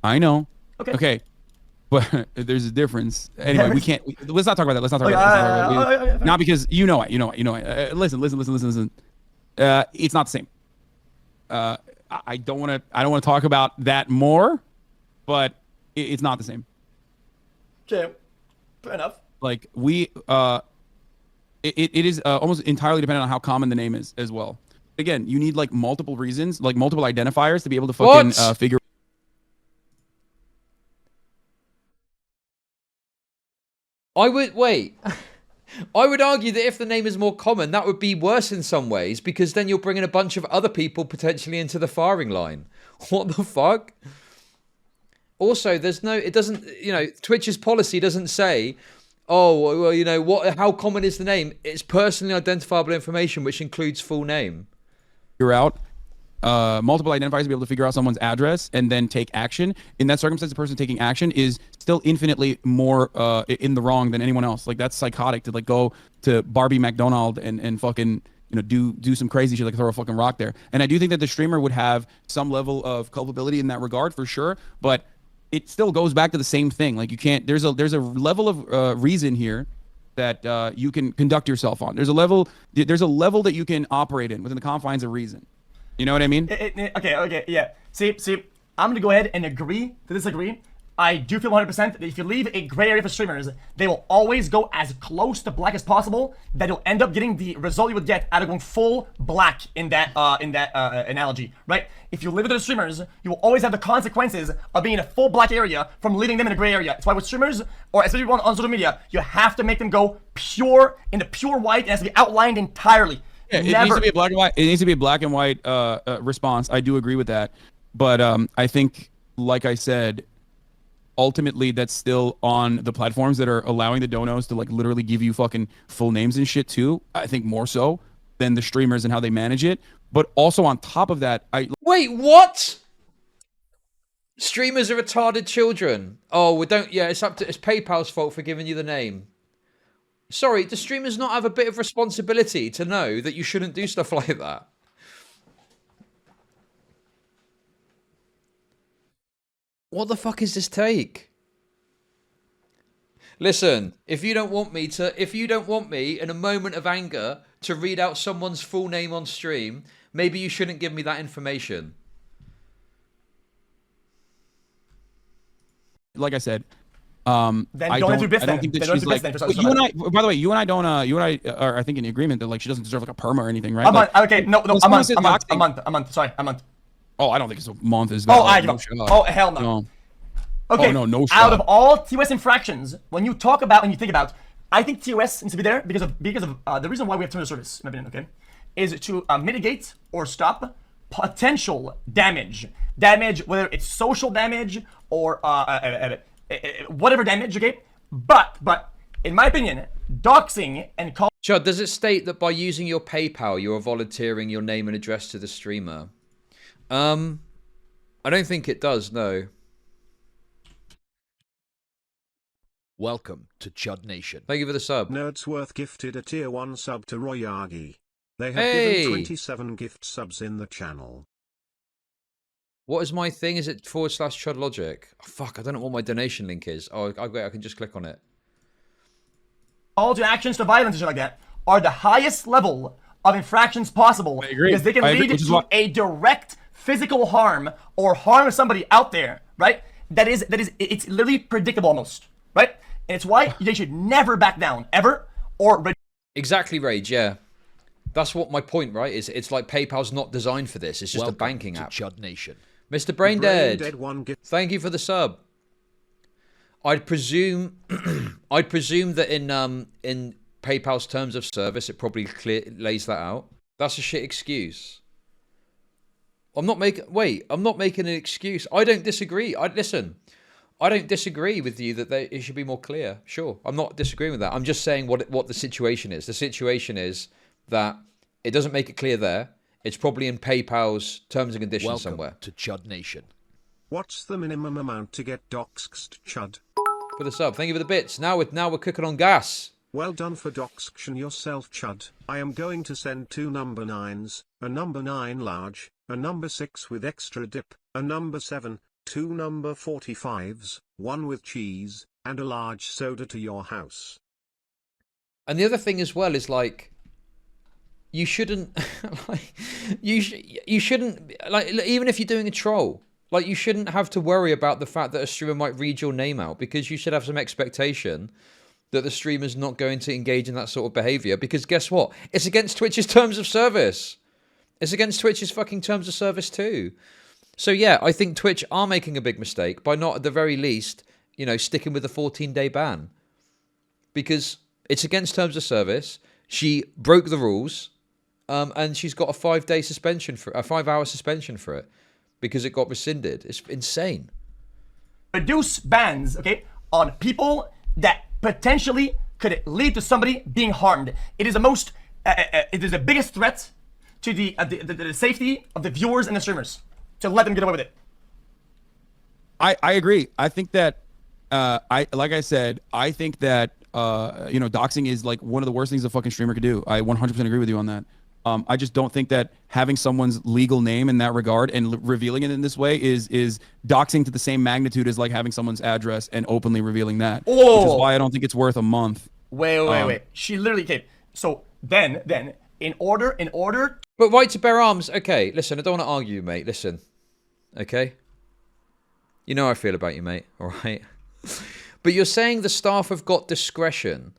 I know. Okay. Okay. But there's a difference. Anyway, we can't. Let's not talk about that. Let's not talk about that. okay. Not because you know it. Listen. It's not the same. I don't want to talk about that more, but it's not the same. Okay. Fair enough. Like it is almost entirely dependent on how common the name is as well. Again, you need like multiple reasons, like multiple identifiers to be able to fucking figure. I would wait. I would argue that if the name is more common, that would be worse in some ways because then you're bringing a bunch of other people potentially into the firing line. What the fuck? Also, there's no. It doesn't. Twitch's policy doesn't say, "Oh, well, how common is the name?" It's personally identifiable information, which includes full name. Figure out multiple identifiers to be able to figure out someone's address and then take action. In that circumstance, the person taking action is still infinitely more in the wrong than anyone else. Like that's psychotic to like go to Barbie McDonald and fucking do some crazy shit like throw a fucking rock there. And I do think that the streamer would have some level of culpability in that regard for sure, but it still goes back to the same thing. Like you can't. There's a level of reason here that you can conduct yourself on. There's a level that you can operate in within the confines of reason. You know what I mean? Okay, yeah. See, I'm gonna go ahead and agree to disagree. I do feel 100% that if you leave a gray area for streamers, they will always go as close to black as possible. That you'll end up getting the result you would get out of going full black in that analogy, right? If you leave it to the streamers, you will always have the consequences of being in a full black area from leaving them in a gray area. It's why with streamers, or especially on social media, you have to make them go pure into pure white and it has to be outlined entirely. Yeah, it needs to be a black and white. It needs to be a black and white response. I do agree with that, but I think, like I said, ultimately that's still on the platforms that are allowing the donos to like literally give you fucking full names and shit too. I think more so than the streamers and how they manage it. But also on top of that, Wait, what? Streamers are retarded children. Oh, we don't. Yeah, it's PayPal's fault for giving you the name. Sorry, do streamers not have a bit of responsibility to know that you shouldn't do stuff like that? What the fuck is this take? Listen, if you don't want me in a moment of anger to read out someone's full name on stream, maybe you shouldn't give me that information. like I said, Then I don't don't think that she's like. You and I, by the way, you and I don't. You and I are, I think, in agreement that like she doesn't deserve like a perma or anything, right? A month. Like, Okay, no, a month. Sorry, a month. Oh, I don't think it's a month. Is Oh, I give no up. shot. Oh, hell no. No. Okay. Oh, no Out shot. of all TOS infractions, when you talk about and you think about, I think TOS needs to be there because of the reason why we have terms of service, in my opinion, okay, is to mitigate or stop potential damage. Damage, whether it's social damage or whatever damage, okay? But in my opinion, doxing and call. Chud, does it state that by using your PayPal, you are volunteering your name and address to the streamer? I don't think it does, no. Welcome to Chud Nation. Thank you for the sub. Nerdsworth gifted a tier 1 sub to Royagi. They have Hey! given 27 gift subs in the channel. What is my thing? Is it /Chud Logic? Oh, fuck, I don't know what my donation link is. Oh, I can just click on it. Call to actions to violence and shit like that are the highest level of infractions possible. I agree. Because they can I agree, lead which is to what- a direct physical harm or somebody somebody out there, right? It's literally predictable almost, right? And it's why they should never back down, ever, or Exactly, Rage, yeah. That's what my point, right? Is it's like PayPal's not designed for this. It's just Welcome a banking to app. Chud Nation. Mr. Braindead, Braindead 1 gift. thank you for the sub. I'd presume that in PayPal's terms of service, it probably lays that out. That's a shit excuse. I'm not making an excuse. I don't disagree. Listen, I don't disagree with you that it should be more clear. Sure, I'm not disagreeing with that. I'm just saying what the situation is. The situation is that it doesn't make it clear there. It's probably in PayPal's terms and conditions Welcome somewhere. to Chud Nation. What's the minimum amount to get doxxed, Chud? For the sub. Thank you for the bits. Now we're cooking on gas. Well done for doxxing yourself, Chud. I am going to send 2 number 9s, a number 9 large, a number 6 with extra dip, a number 7, 2 number 45s, 1 with cheese, and a large soda to your house. And the other thing as well is like, you shouldn't, like, you shouldn't, like, even if you're doing a troll, like, you shouldn't have to worry about the fact that a streamer might read your name out, because you should have some expectation that the streamer's not going to engage in that sort of behavior, because guess what? It's against Twitch's terms of service. It's against Twitch's fucking terms of service too. So yeah, I think Twitch are making a big mistake by not, at the very least, you know, sticking with the 14-day ban, because it's against terms of service. She broke the rules, and she's got a 5-day suspension for a 5-hour suspension for it because it got rescinded. It's insane. Reduce bans, okay, on people that potentially could lead to somebody being harmed. It is the most, it is the biggest threat to the safety of the viewers and the streamers, to let them get away with it. I agree. I think that like I said, I think that you know, doxing is like one of the worst things a fucking streamer could do. I 100% agree with you on that. I just don't think that having someone's legal name in that regard and revealing it in this way is doxing to the same magnitude as like having someone's address and openly revealing that. Which is why I don't think it's worth a month. Wait. She literally came. So then, in order. But right to bear arms. Okay, listen, I don't want to argue, mate. Listen, okay. You know how I feel about you, mate. All right. But you're saying the staff have got discretion,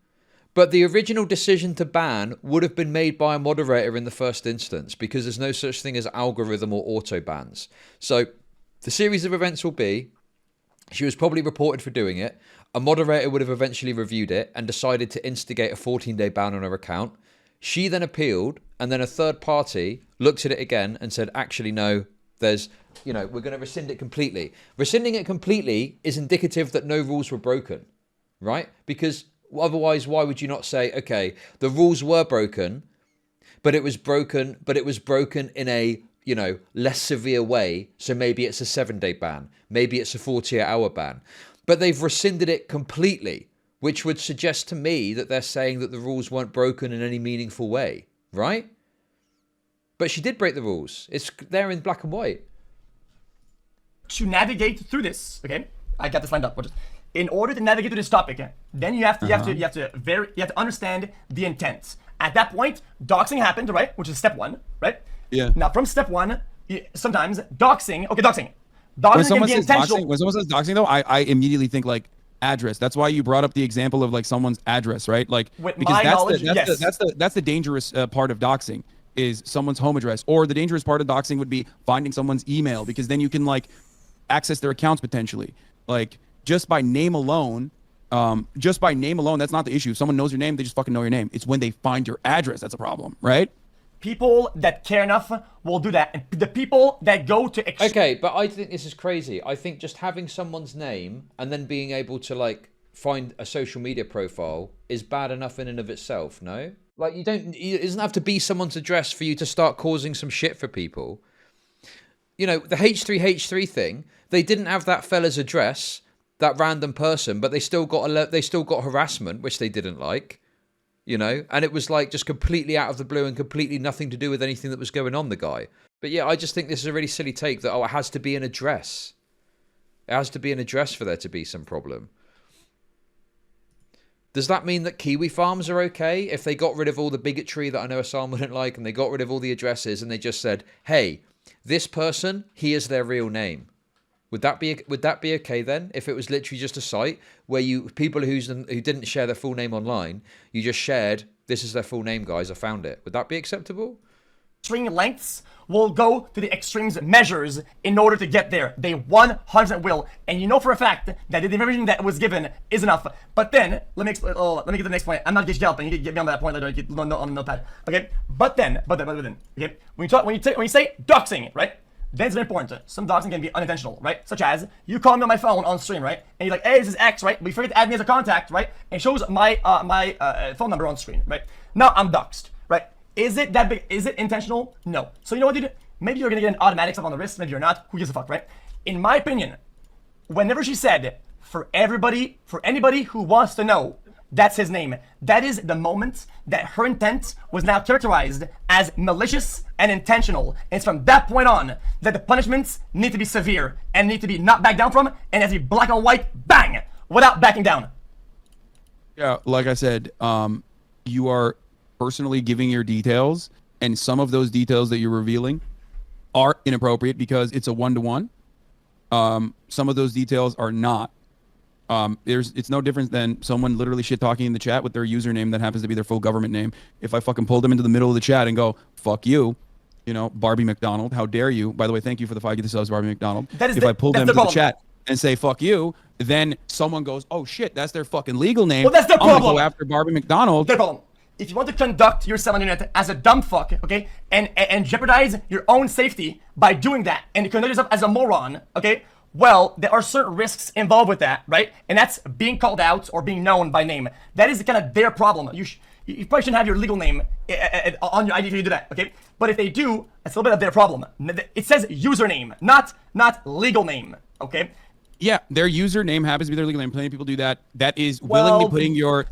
but the original decision to ban would have been made by a moderator in the first instance, because there's no such thing as algorithm or auto bans. So the series of events will be, she was probably reported for doing it. A moderator would have eventually reviewed it and decided to instigate a 14-day ban on her account. She then appealed, and then a third party looked at it again and said, actually, no, there's, you know, we're going to rescind it completely. Rescinding it completely is indicative that no rules were broken, right? Because otherwise, why would you not say, okay, the rules were broken, but it was broken in a, you know, less severe way. So maybe it's a 7-day ban. Maybe it's a 48-hour ban. But they've rescinded it completely, which would suggest to me that they're saying that the rules weren't broken in any meaningful way, right? But she did break the rules. It's there in black and white. To navigate through this, okay, I got this lined up. In order to navigate through this topic, then you have to understand the intent. At that point, doxing happened, right? Which is step 1, right? Yeah. Now from step 1, sometimes doxing. Doxing When can be intentional. when someone says doxing, though, I immediately think like address. That's why you brought up the example of like someone's address, right? Like, With because my knowledge, yes. that's the dangerous part of doxing, is someone's home address. Or the dangerous part of doxing would be finding someone's email, because then you can like access their accounts potentially. Like, just by name alone, that's not the issue. If someone knows your name, they just fucking know your name. It's when they find your address that's a problem, right? People that care enough will do that. And the people that go to Okay, but I think this is crazy. I think just having someone's name and then being able to like find a social media profile is bad enough in and of itself, no? Like, it doesn't have to be someone's address for you to start causing some shit for people. You know, the H3H3 thing, they didn't have that fella's address, that random person, but they still got harassment, which they didn't like. You know, and it was like just completely out of the blue and completely nothing to do with anything that was going on, the guy. But yeah, I just think this is a really silly take that, oh, it has to be an address. It has to be an address for there to be some problem. Does that mean that Kiwi farms are okay if they got rid of all the bigotry that I know Assam wouldn't like, and they got rid of all the addresses and they just said, hey, this person, here's their real name? Would that be okay then? If it was literally just a site where people who didn't share their full name online, you just shared, this is their full name, guys, I found it. Would that be acceptable? Extreme lengths will go to the extremes measures in order to get there. They 100% will, and you know for a fact that the information that was given is enough. But then let me get to the next point. I'm not just yelping. You get me on that point later. Get on the notepad. Okay. But then. Okay. When you say doxing, right? That's very important. Some doxing can be unintentional, right? Such as, you call me on my phone on stream, right? And you're like, hey, this is X, right? But you forget to add me as a contact, right? And it shows my phone number on screen, right? Now I'm doxed, right? Is it that big? Is it intentional? No. So you know what, dude? Maybe you're gonna get an automatic stuff on the wrist, maybe you're not. Who gives a fuck, right? In my opinion, whenever she said, for anybody who wants to know, That's his name. That is the moment that her intent was now characterized as malicious and intentional. And it's from that point on that the punishments need to be severe and need to be not back down from, and has to be black and white, bang, without backing down. Yeah, like I said, you are personally giving your details, and some of those details that you're revealing are inappropriate because it's a one-to-one. Some of those details are not. It's no different than someone literally shit talking in the chat with their username that happens to be their full government name. If I fucking pull them into the middle of the chat and go, fuck you, you know, Barbie McDonald, how dare you? By the way, thank you for the 5 gift subs, Barbie McDonald. If I pull them into the chat and say fuck you, then someone goes, oh shit, that's their fucking legal name. Well, that's their I'm gonna problem. go after Barbie McDonald. Their problem. If you want to conduct yourself on the internet as a dumb fuck, okay, and jeopardize your own safety by doing that, and you conduct yourself as a moron, okay, well, there are certain risks involved with that, right? And that's being called out or being known by name. That is kind of their problem. You probably shouldn't have your legal name on your ID if you do that, okay? But if they do, it's a little bit of their problem. It says username, not legal name, okay? Yeah, their username happens to be their legal name. Plenty of people do that. That is willingly putting your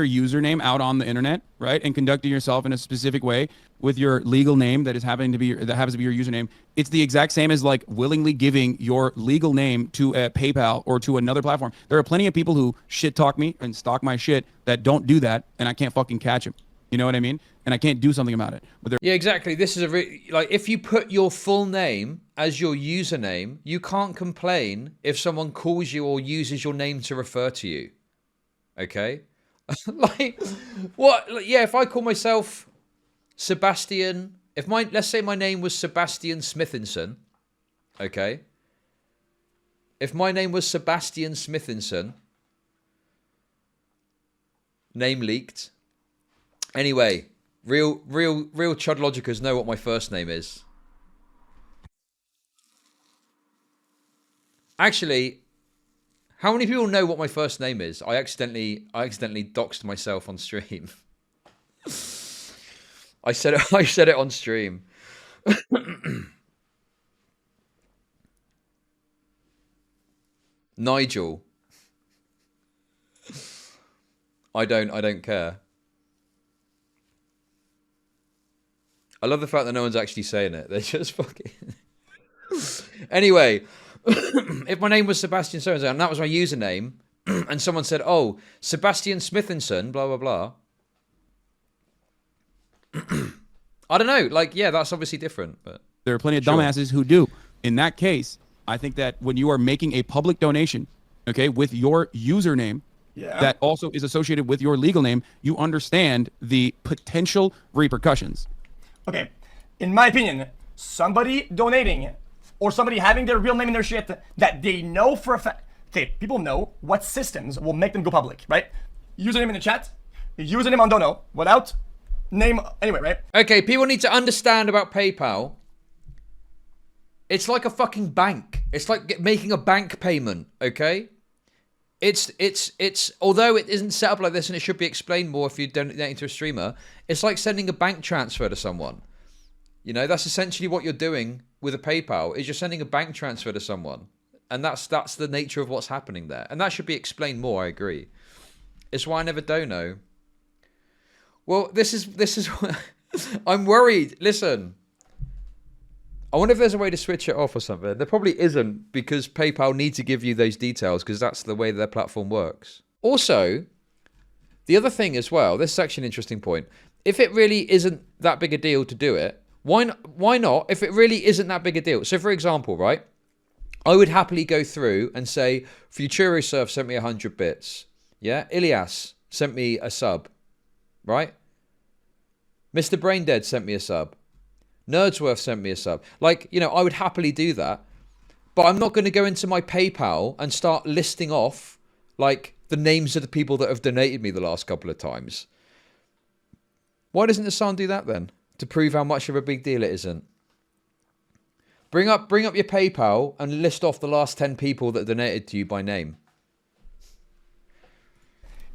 username out on the internet, right? And conducting yourself in a specific way with your legal name that happens to be your username. It's the exact same as like willingly giving your legal name to a PayPal or to another platform. There are plenty of people who shit talk me and stalk my shit that don't do that, and I can't fucking catch them. You know what I mean? And I can't do something about it. But Yeah, exactly. This is like if you put your full name as your username, you can't complain if someone calls you or uses your name to refer to you. Okay? Like what? Yeah, if I call myself Sebastian, let's say my name was Sebastian Smithinson, okay? If my name was Sebastian Smithinson, name leaked. Anyway, real Chud Logicers know what my first name is. Actually, how many people know what my first name is? I accidentally doxed myself on stream. I said it on stream. Nigel. I don't care. I love the fact that no one's actually saying it. They're just fucking... Anyway, if my name was Sebastian so-and-so, and that was my username, and someone said, oh, Sebastian Smithinson, blah, blah, blah. I don't know. Like, yeah, that's obviously different. But there are plenty of dumbasses who do. In that case, I think that when you are making a public donation, okay, with your username, that also is associated with your legal name, you understand the potential repercussions. Okay, in my opinion, somebody donating or somebody having their real name in their shit that they know for a fact, okay, people know what systems will make them go public, right? Username in the chat, username on Dono, without name anyway, right? Okay, people need to understand about PayPal. It's like a fucking bank. It's like making a bank payment, okay? It's although it isn't set up like this and it should be explained more if you're donating to a streamer, it's like sending a bank transfer to someone. You know, that's essentially what you're doing with a PayPal, is you're sending a bank transfer to someone. And that's the nature of what's happening there. And that should be explained more, I agree. It's why I never dono. Well, this is I'm worried. Listen. I wonder if there's a way to switch it off or something. There probably isn't, because PayPal need to give you those details because that's the way their platform works. Also, the other thing as well, this is actually an interesting point. If it really isn't that big a deal to do it, why not? If it really isn't that big a deal. So for example, right, I would happily go through and say, FuturoSurf sent me 100 bits. Yeah, Ilias sent me a sub, right? Mr. Braindead sent me a sub. Nerdsworth sent me a sub. Like, you know, I would happily do that. But I'm not going to go into my PayPal and start listing off, like, the names of the people that have donated me the last couple of times. Why doesn't the Sun do that then? To prove how much of a big deal it isn't. Bring up your PayPal and list off the last 10 people that donated to you by name.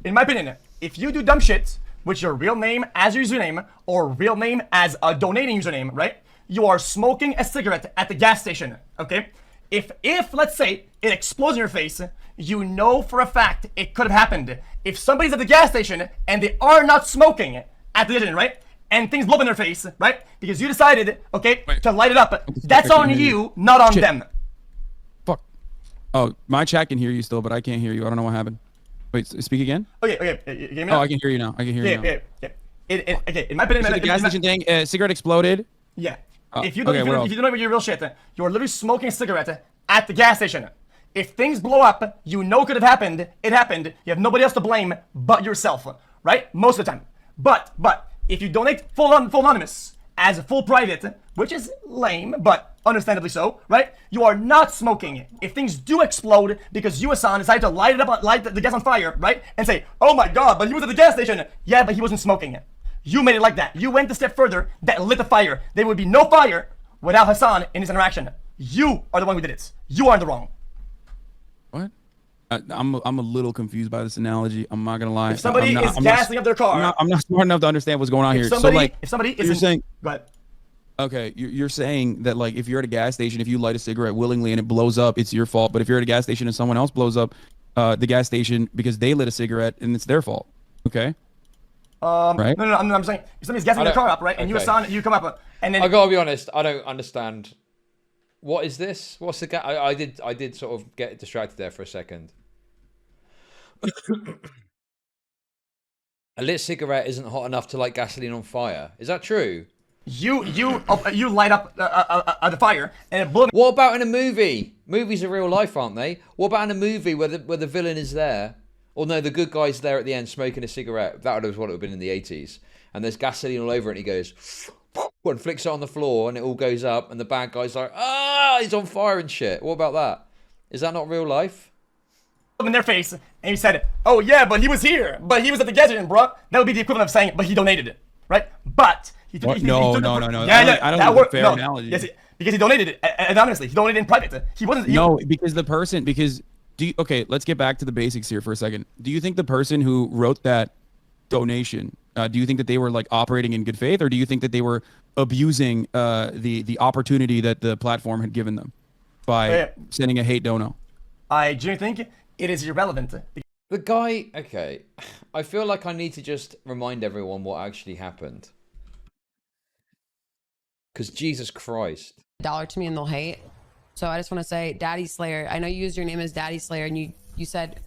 In my opinion, if you do dumb shit with your real name as your username or real name as a donating username, right? You are smoking a cigarette at the gas station, okay? If let's say it explodes in your face, you know for a fact it could have happened. If somebody's at the gas station and they are not smoking at the engine, right? And things blow up in their face, right? Because you decided, okay, to light it up. That's on you, not on them. Fuck. Oh, my chat can hear you still, but I can't hear you. I don't know what happened. Wait, speak again? Okay. You hear me now? Oh, I can hear you now. I can hear you now. Yeah. Okay, in my opinion, So the gas station thing, cigarette exploded. yeah. Oh, If you don't okay, know your real shit, you're literally smoking a cigarette at the gas station. If things blow up, you know could have happened. It happened. You have nobody else to blame but yourself, right? Most of the time. But if you donate full anonymous as a full private, which is lame, but understandably so, right? You are not smoking. If things do explode because you, Hassan, decided to light it up, light the gas on fire, right? And say, oh my God, but he was at the gas station. Yeah, but he wasn't smoking. You made it like that. You went a step further that lit the fire. There would be no fire without Hassan in his interaction. You are the one who did it. You are in the wrong. What? I'm a little confused by this analogy. I'm not gonna lie. If somebody is gassing up their car, I'm not smart enough to understand what's going on here. somebody, So like, if somebody you're isn't, saying, go ahead. okay, you're saying that like if you're at a gas station, if you light a cigarette willingly and it blows up, it's your fault. But if you're at a gas station and someone else blows up the gas station because they lit a cigarette, and it's their fault. Okay. Right? No, I'm saying if somebody's gassing their car up, right, and you, okay. Hassan, you come up, and then I gotta be honest. I don't understand. What is this? What's the I did sort of get distracted there for a second. A lit cigarette isn't hot enough to light gasoline on fire. Is that true? you light up the fire, and it blew. What about in a movie? Movies are real life, aren't they? What about in a movie where the villain is there, or no, the good guy's there at the end smoking a cigarette? That was what it would have been in the 80s. And there's gasoline all over it, and he goes and flicks it on the floor, and it all goes up, and the bad guy's like, he's on fire and shit. What about that? Is that not real life? In their face, and he said, "Oh yeah, but he was here, but he was at the gas station, bro." That would be the equivalent of saying, "But he donated it," right? But he took. No. Yeah, I don't that think it's a fair no, analogy. Yes, because he donated it anonymously. He donated in private. He wasn't. No, because the person, okay, let's get back to the basics here for a second. Do you think the person who wrote that donation, do you think that they were like operating in good faith, or do you think that they were abusing the opportunity that the platform had given them by sending a hate dono? I genuinely think it is irrelevant. The guy, okay, I feel like I need to just remind everyone what actually happened. Because Jesus Christ. $1 to me and they'll hate. So I just want to say, Daddy Slayer, I know you used your name as Daddy Slayer, and you said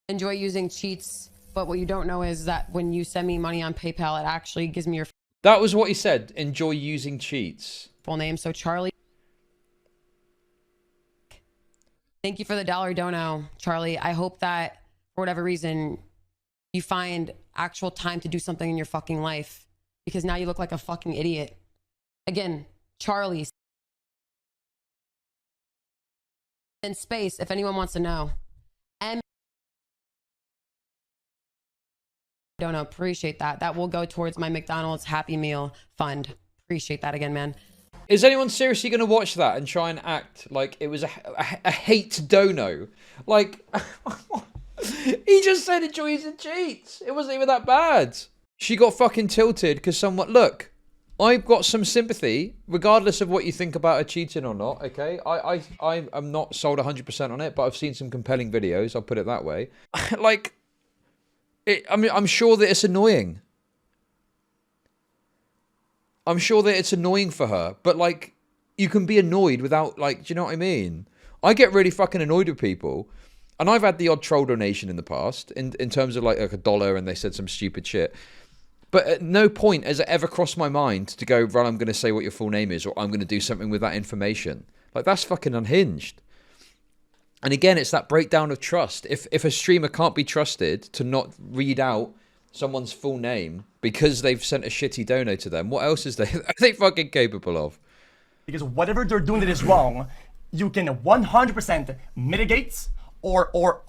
enjoy using cheats, but what you don't know is that when you send me money on PayPal, it actually gives me your That was what he said. Enjoy using cheats. full name. So Charlie, thank you for the $1 dono, Charlie. I hope that for whatever reason you find actual time to do something in your fucking life, because now you look like a fucking idiot. Again, Charlie. In space, if anyone wants to know. Don't know. Appreciate that. That will go towards my McDonald's Happy Meal fund. Appreciate that again, man. Is anyone seriously going to watch that and try and act like it was a hate dono? Like, he just said enjoy using cheats. It wasn't even that bad. She got fucking tilted because someone... Look, I've got some sympathy, regardless of what you think about her cheating or not, okay? I'm not sold 100% on it, but I've seen some compelling videos, I'll put it that way. Like, I'm sure that it's annoying. I'm sure that it's annoying for her, but like, you can be annoyed without, like, do you know what I mean? I get really fucking annoyed with people, and I've had the odd troll donation in the past, in terms of like $1 and they said some stupid shit. But at no point has it ever crossed my mind to go, right, I'm going to say what your full name is, or I'm going to do something with that information. Like, that's fucking unhinged. And again, it's that breakdown of trust. If a streamer can't be trusted to not read out someone's full name because they've sent a shitty dono to them, what else are they fucking capable of? Because whatever they're doing that is wrong, you can 100% mitigate or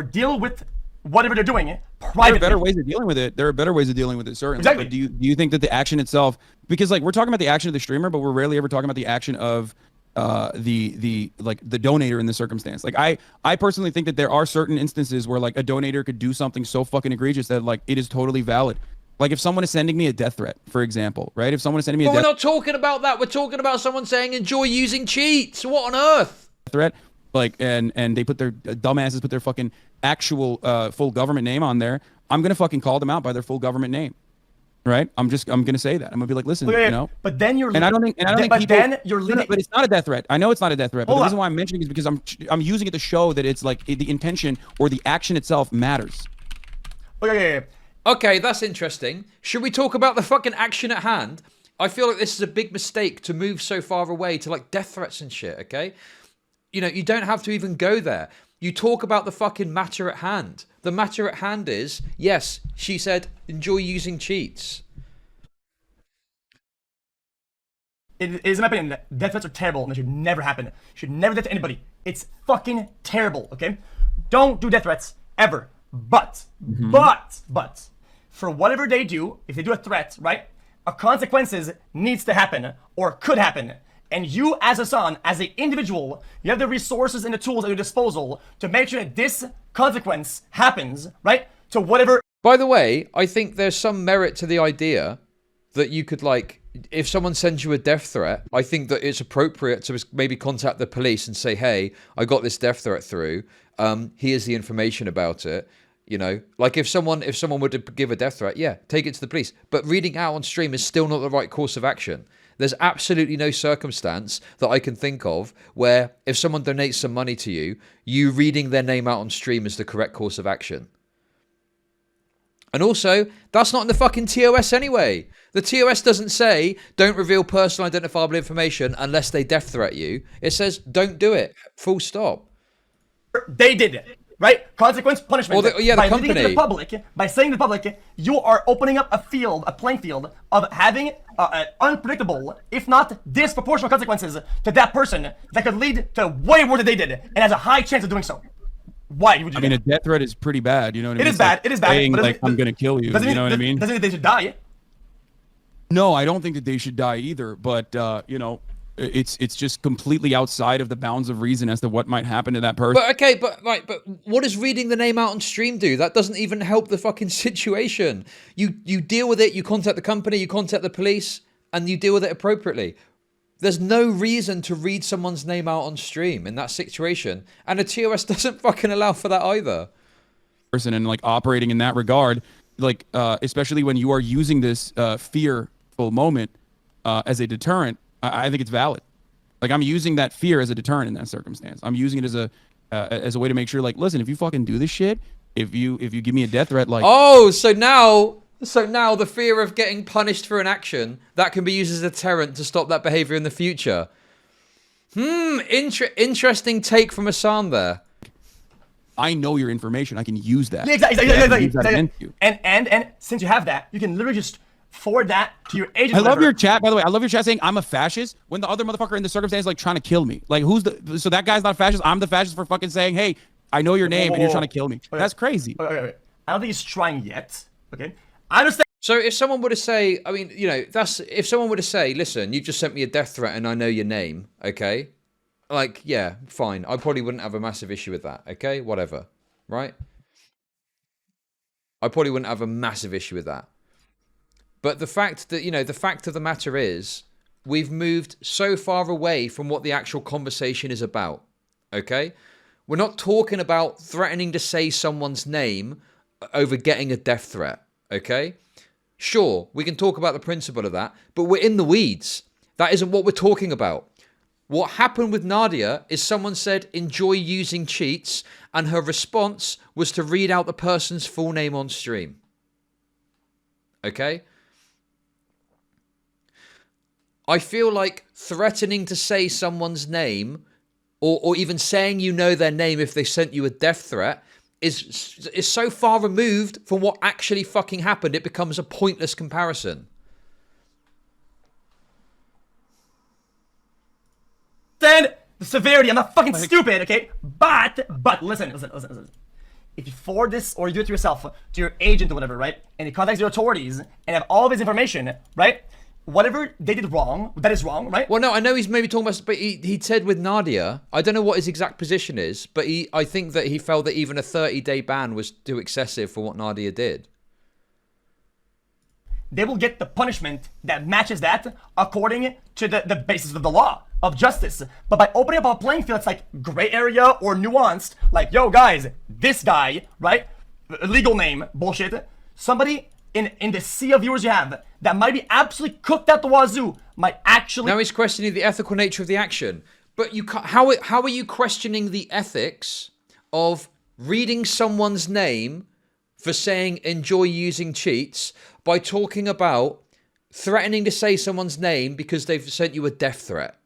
deal with whatever they're doing privately. There are better ways of dealing with it. There are better ways of dealing with it, certainly. Exactly. But do you think that the action itself, because like we're talking about the action of the streamer, but we're rarely ever talking about the action of the donator in this circumstance. Like I personally think that there are certain instances where like a donator could do something so fucking egregious that like it is totally valid. Like if someone is sending me a death threat, for example, right? If someone is sending me a But we're death not talking about that. We're talking about someone saying enjoy using cheats. What on earth? threat, like, and they put their dumbasses put their fucking actual full government name on there, I'm gonna fucking call them out by their full government name, right? I'm gonna say that. I'm gonna be like, listen, Wait, you know. But then you're. And I don't think but people. then you're No, leaving. but it's not a death threat. I know it's not a death threat. But Hold the on. reason why I'm mentioning it is because I'm using it to show that it's like the intention or the action itself matters. Okay. Okay, that's interesting. Should we talk about the fucking action at hand? I feel like this is a big mistake to move so far away to like death threats and shit, okay? You know, you don't have to even go there. You talk about the fucking matter at hand. The matter at hand is, yes, she said, enjoy using cheats. It is in my opinion that death threats are terrible and they should never happen. Should never do that to anybody. It's fucking terrible, okay? Don't do death threats ever. But for whatever they do, if they do a threat, right? A consequences needs to happen or could happen. And you as a son, as an individual, you have the resources and the tools at your disposal to make sure that this consequence happens, right? To whatever. By the way, I think there's some merit to the idea that you could like, if someone sends you a death threat, I think that it's appropriate to maybe contact the police and say, hey, I got this death threat through. Here's the information about it. You know, like if someone were to give a death threat, yeah, take it to the police. But reading out on stream is still not the right course of action. There's absolutely no circumstance that I can think of where if someone donates some money to you, you reading their name out on stream is the correct course of action. And also, that's not in the fucking TOS anyway. The TOS doesn't say, don't reveal personal identifiable information unless they death threat you. It says, don't do it. Full stop. They did it, right? Consequence, punishment. Well, the by company. leading it to the public, by saying to the public, you are opening up a playing field of having unpredictable, if not disproportional consequences to that person that could lead to way more than they did, and has a high chance of doing so. Why would you? I mean, a death threat is pretty bad. You know what I mean? It is bad. It is bad. Saying, but like, I'm gonna kill you. You know what I mean? Doesn't mean they should die. No, I don't think that they should die either. But you know, it's just completely outside of the bounds of reason as to what might happen to that person. But okay, but what does reading the name out on stream do? That doesn't even help the fucking situation. You deal with it, you contact the company, you contact the police, and you deal with it appropriately. There's no reason to read someone's name out on stream in that situation. And the TOS doesn't fucking allow for that either. Person and like operating in that regard, like especially when you are using this fearful moment as a deterrent, I think it's valid. Like I'm using that fear as a deterrent in that circumstance. I'm using it as a way to make sure, like, listen, if you fucking do this shit, if you give me a death threat, like, oh, so now the fear of getting punished for an action that can be used as a deterrent to stop that behavior in the future. Interesting take from Hassan there. I know your information. I can use that. Yeah, exactly. I can use that against you. And since you have that, you can literally just forward that to your agent. I love your chat, by the way. I love your chat saying I'm a fascist when the other motherfucker in the circumstance is like trying to kill me. Like so that guy's not fascist. I'm the fascist for fucking saying, hey, I know your name and you're trying to kill me. That's crazy. Okay. I don't think he's trying yet. Okay. I understand. So if someone were to say, I mean, you know, if someone were to say, listen, you've just sent me a death threat and I know your name, okay? Like, yeah, fine. I probably wouldn't have a massive issue with that, okay? Whatever, right? I probably wouldn't have a massive issue with that. But the fact that, you know, the fact of the matter is, we've moved so far away from what the actual conversation is about, okay? We're not talking about threatening to say someone's name over getting a death threat, okay? Sure, we can talk about the principle of that, but we're in the weeds. That isn't what we're talking about. What happened with Nadia is someone said, enjoy using cheats, and her response was to read out the person's full name on stream. Okay? I feel like threatening to say someone's name, or even saying you know their name if they sent you a death threat, is so far removed from what actually fucking happened, it becomes a pointless comparison. Then the severity. I'm not fucking stupid, okay? But listen. If you forward this or you do it to yourself, to your agent or whatever, right? And he contacts your authorities and have all of his information, right? Whatever they did wrong, that is wrong, right? Well, no, I know he's maybe talking about, but he said with Nadia, I don't know what his exact position is, but I think that he felt that even a 30-day ban was too excessive for what Nadia did. they will get the punishment that matches that according to the basis of the law of justice. But by opening up a playing field, it's like gray area or nuanced. Like, yo, guys, this guy, right? Legal name, bullshit. Somebody in the sea of viewers you have that might be absolutely cooked out the wazoo might actually. Now he's questioning the ethical nature of the action. But you can't, how are you questioning the ethics of reading someone's name for saying enjoy using cheats by talking about threatening to say someone's name because they've sent you a death threat?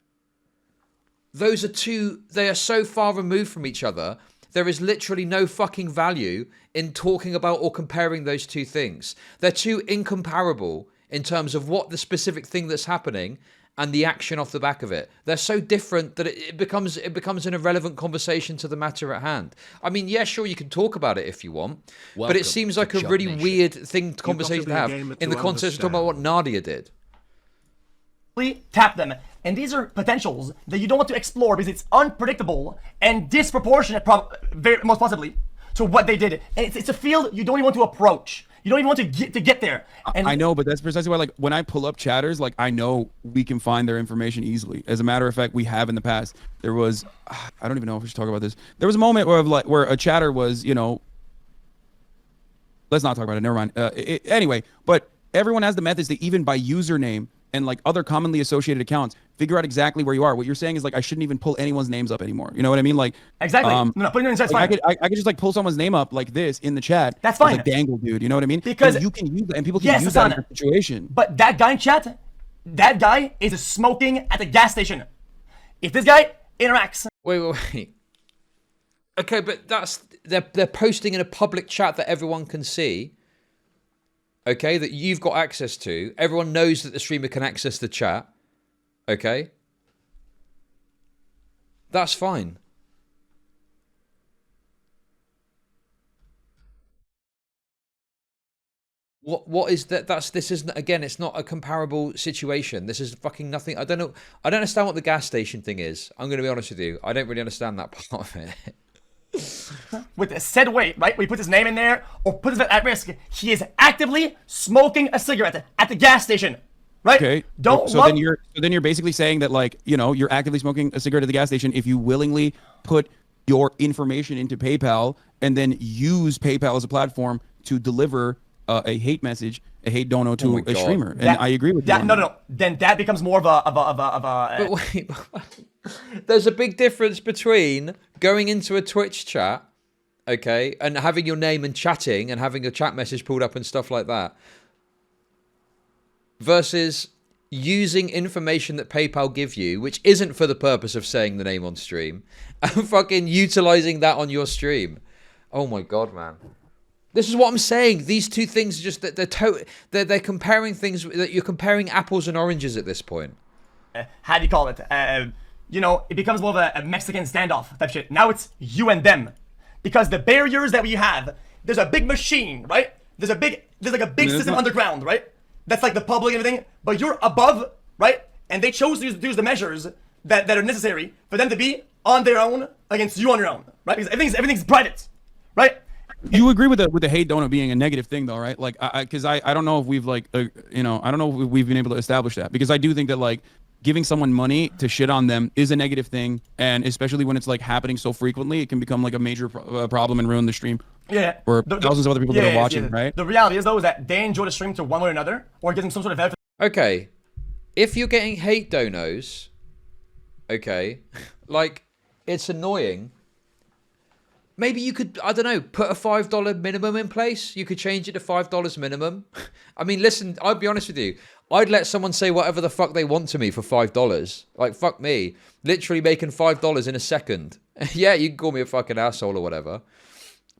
Those are two, they are so far removed from each other. There is literally no fucking value in talking about or comparing those two things. They're too incomparable in terms of what the specific thing that's happening and the action off the back of it. They're so different that it becomes an irrelevant conversation to the matter at hand. I mean, yeah, sure, you can talk about it if you want, but Welcome it seems to like a Chud really Nation. weird conversation be to a have gamer in the to context of talking about what Nadia did. Tap them. And these are potentials that you don't want to explore because it's unpredictable and disproportionate, most possibly, to what they did. And it's a field you don't even want to approach. You don't even want to get there. And I know, but that's precisely why, like, when I pull up chatters, like, I know we can find their information easily. As a matter of fact, we have in the past. There was, I don't even know if we should talk about this. There was a moment where a chatter was, you know, let's not talk about it. Never mind. Anyway, but everyone has the methods to, even by username and like other commonly associated accounts, figure out exactly where you are. What you're saying is like, I shouldn't even pull anyone's names up anymore. You know what I mean? Like, exactly. No, putting it in chat's like fine. I could just like pull someone's name up like this in the chat. That's fine. As, like, Dangle, dude. You know what I mean? Because and you can use that, and people can yes, use that in Asana. your situation. But that guy in chat, that guy is smoking at the gas station. If this guy interacts, Wait. Okay, but they're posting in a public chat that everyone can see. Okay, that you've got access to. Everyone knows that the streamer can access the chat. Okay? That's fine. What is that? This isn't, again, it's not a comparable situation. This is fucking nothing. I don't understand what the gas station thing is. I'm going to be honest with you. I don't really understand that part of it. with a said weight, right? Where he puts his name in there or puts it at risk, he is actively smoking a cigarette at the gas station, right? Okay. Don't so then you're basically saying that, like, you know, you're actively smoking a cigarette at the gas station if you willingly put your information into PayPal and then use PayPal as a platform to deliver a hate message, a hate dono to a streamer. And I agree with that. you. No. Then that becomes more of a. But wait, there's a big difference between going into a Twitch chat, okay, and having your name and chatting and having a chat message pulled up and stuff like that, versus using information that PayPal give you, which isn't for the purpose of saying the name on stream, and fucking utilizing that on your stream. Oh my god, man. This is what I'm saying. These two things are just they're comparing things that you're comparing apples and oranges at this point. How do you call it? You know, it becomes more of a Mexican standoff type shit. Now it's you and them, because the barriers that we have, there's a big machine, right? There's like a big system underground, right? That's like the public and everything, but you're above, right? And they chose to use the measures that are necessary for them to be on their own against you on your own, right? Because everything's private, right? You agree with the hate donut being a negative thing, though, right? Like, because I don't know if we've like, you know, I don't know if we've been able to establish that, because I do think that, like, giving someone money to shit on them is a negative thing, and especially when it's like happening so frequently, it can become like a major problem and ruin the stream. Yeah. Or thousands of other people that are watching, right? The reality is, though, is that they enjoy the stream to one way or another, or give them some sort of benefit. Okay, if you're getting hate donos, okay, like, it's annoying. Maybe you could, I don't know, put a $5 minimum in place. You could change it to $5 minimum. I mean, listen, I'll be honest with you. I'd let someone say whatever the fuck they want to me for $5. Like, fuck me. Literally making $5 in a second. Yeah, you can call me a fucking asshole or whatever.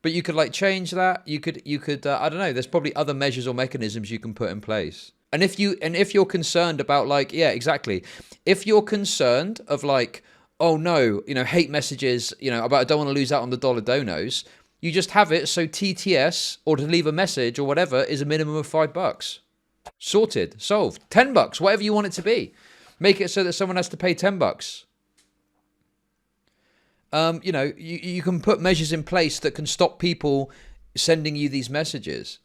But you could, like, change that. You could, I don't know. There's probably other measures or mechanisms you can put in place. And if you're concerned about, like, yeah, exactly. If you're concerned of, like, oh no, you know, hate messages, you know, about I don't want to lose out on the dollar donos, you just have it so TTS or to leave a message or whatever is a minimum of $5. Sorted, solved. $10, whatever you want it to be. Make it so that someone has to pay $10. You know, you can put measures in place that can stop people sending you these messages.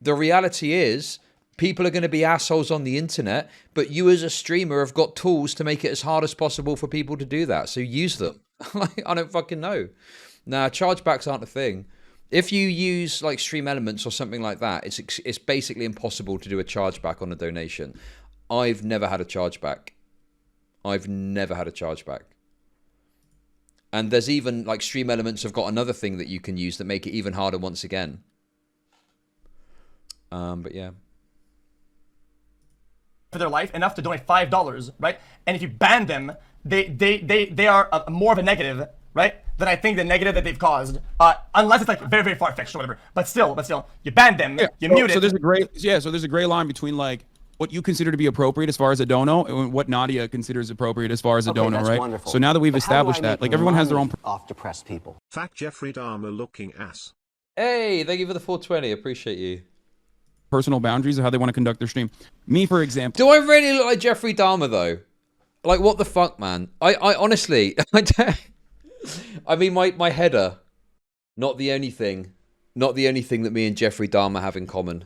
The reality is, people are going to be assholes on the internet, but you as a streamer have got tools to make it as hard as possible for people to do that. So use them. Like, I don't fucking know. Nah, chargebacks aren't a thing. If you use like Stream Elements or something like that, it's basically impossible to do a chargeback on a donation. I've never had a chargeback. I've never had a chargeback. And there's even like Stream Elements have got another thing that you can use that make it even harder once again. But yeah. For their life enough to donate $5, right? And if you ban them, they are more of a negative, right? Than I think the negative that they've caused, unless it's like very, very far-fetched or whatever. But still, you ban them, you mute it. So there's a gray line between like what you consider to be appropriate as far as a dono and what Nadia considers appropriate as far as a dono, that's right? wonderful. So now that we've But how do established I that, make like everyone has their money own off depressed people. Fat Jeffrey Dahmer looking ass. Hey, thank you for the 420. Appreciate you. personal boundaries of how they want to conduct their stream. Me, for example. Do I really look like Jeffrey Dahmer though? Like, what the fuck, man? I honestly, I mean, my header, not the only thing that me and Jeffrey Dahmer have in common.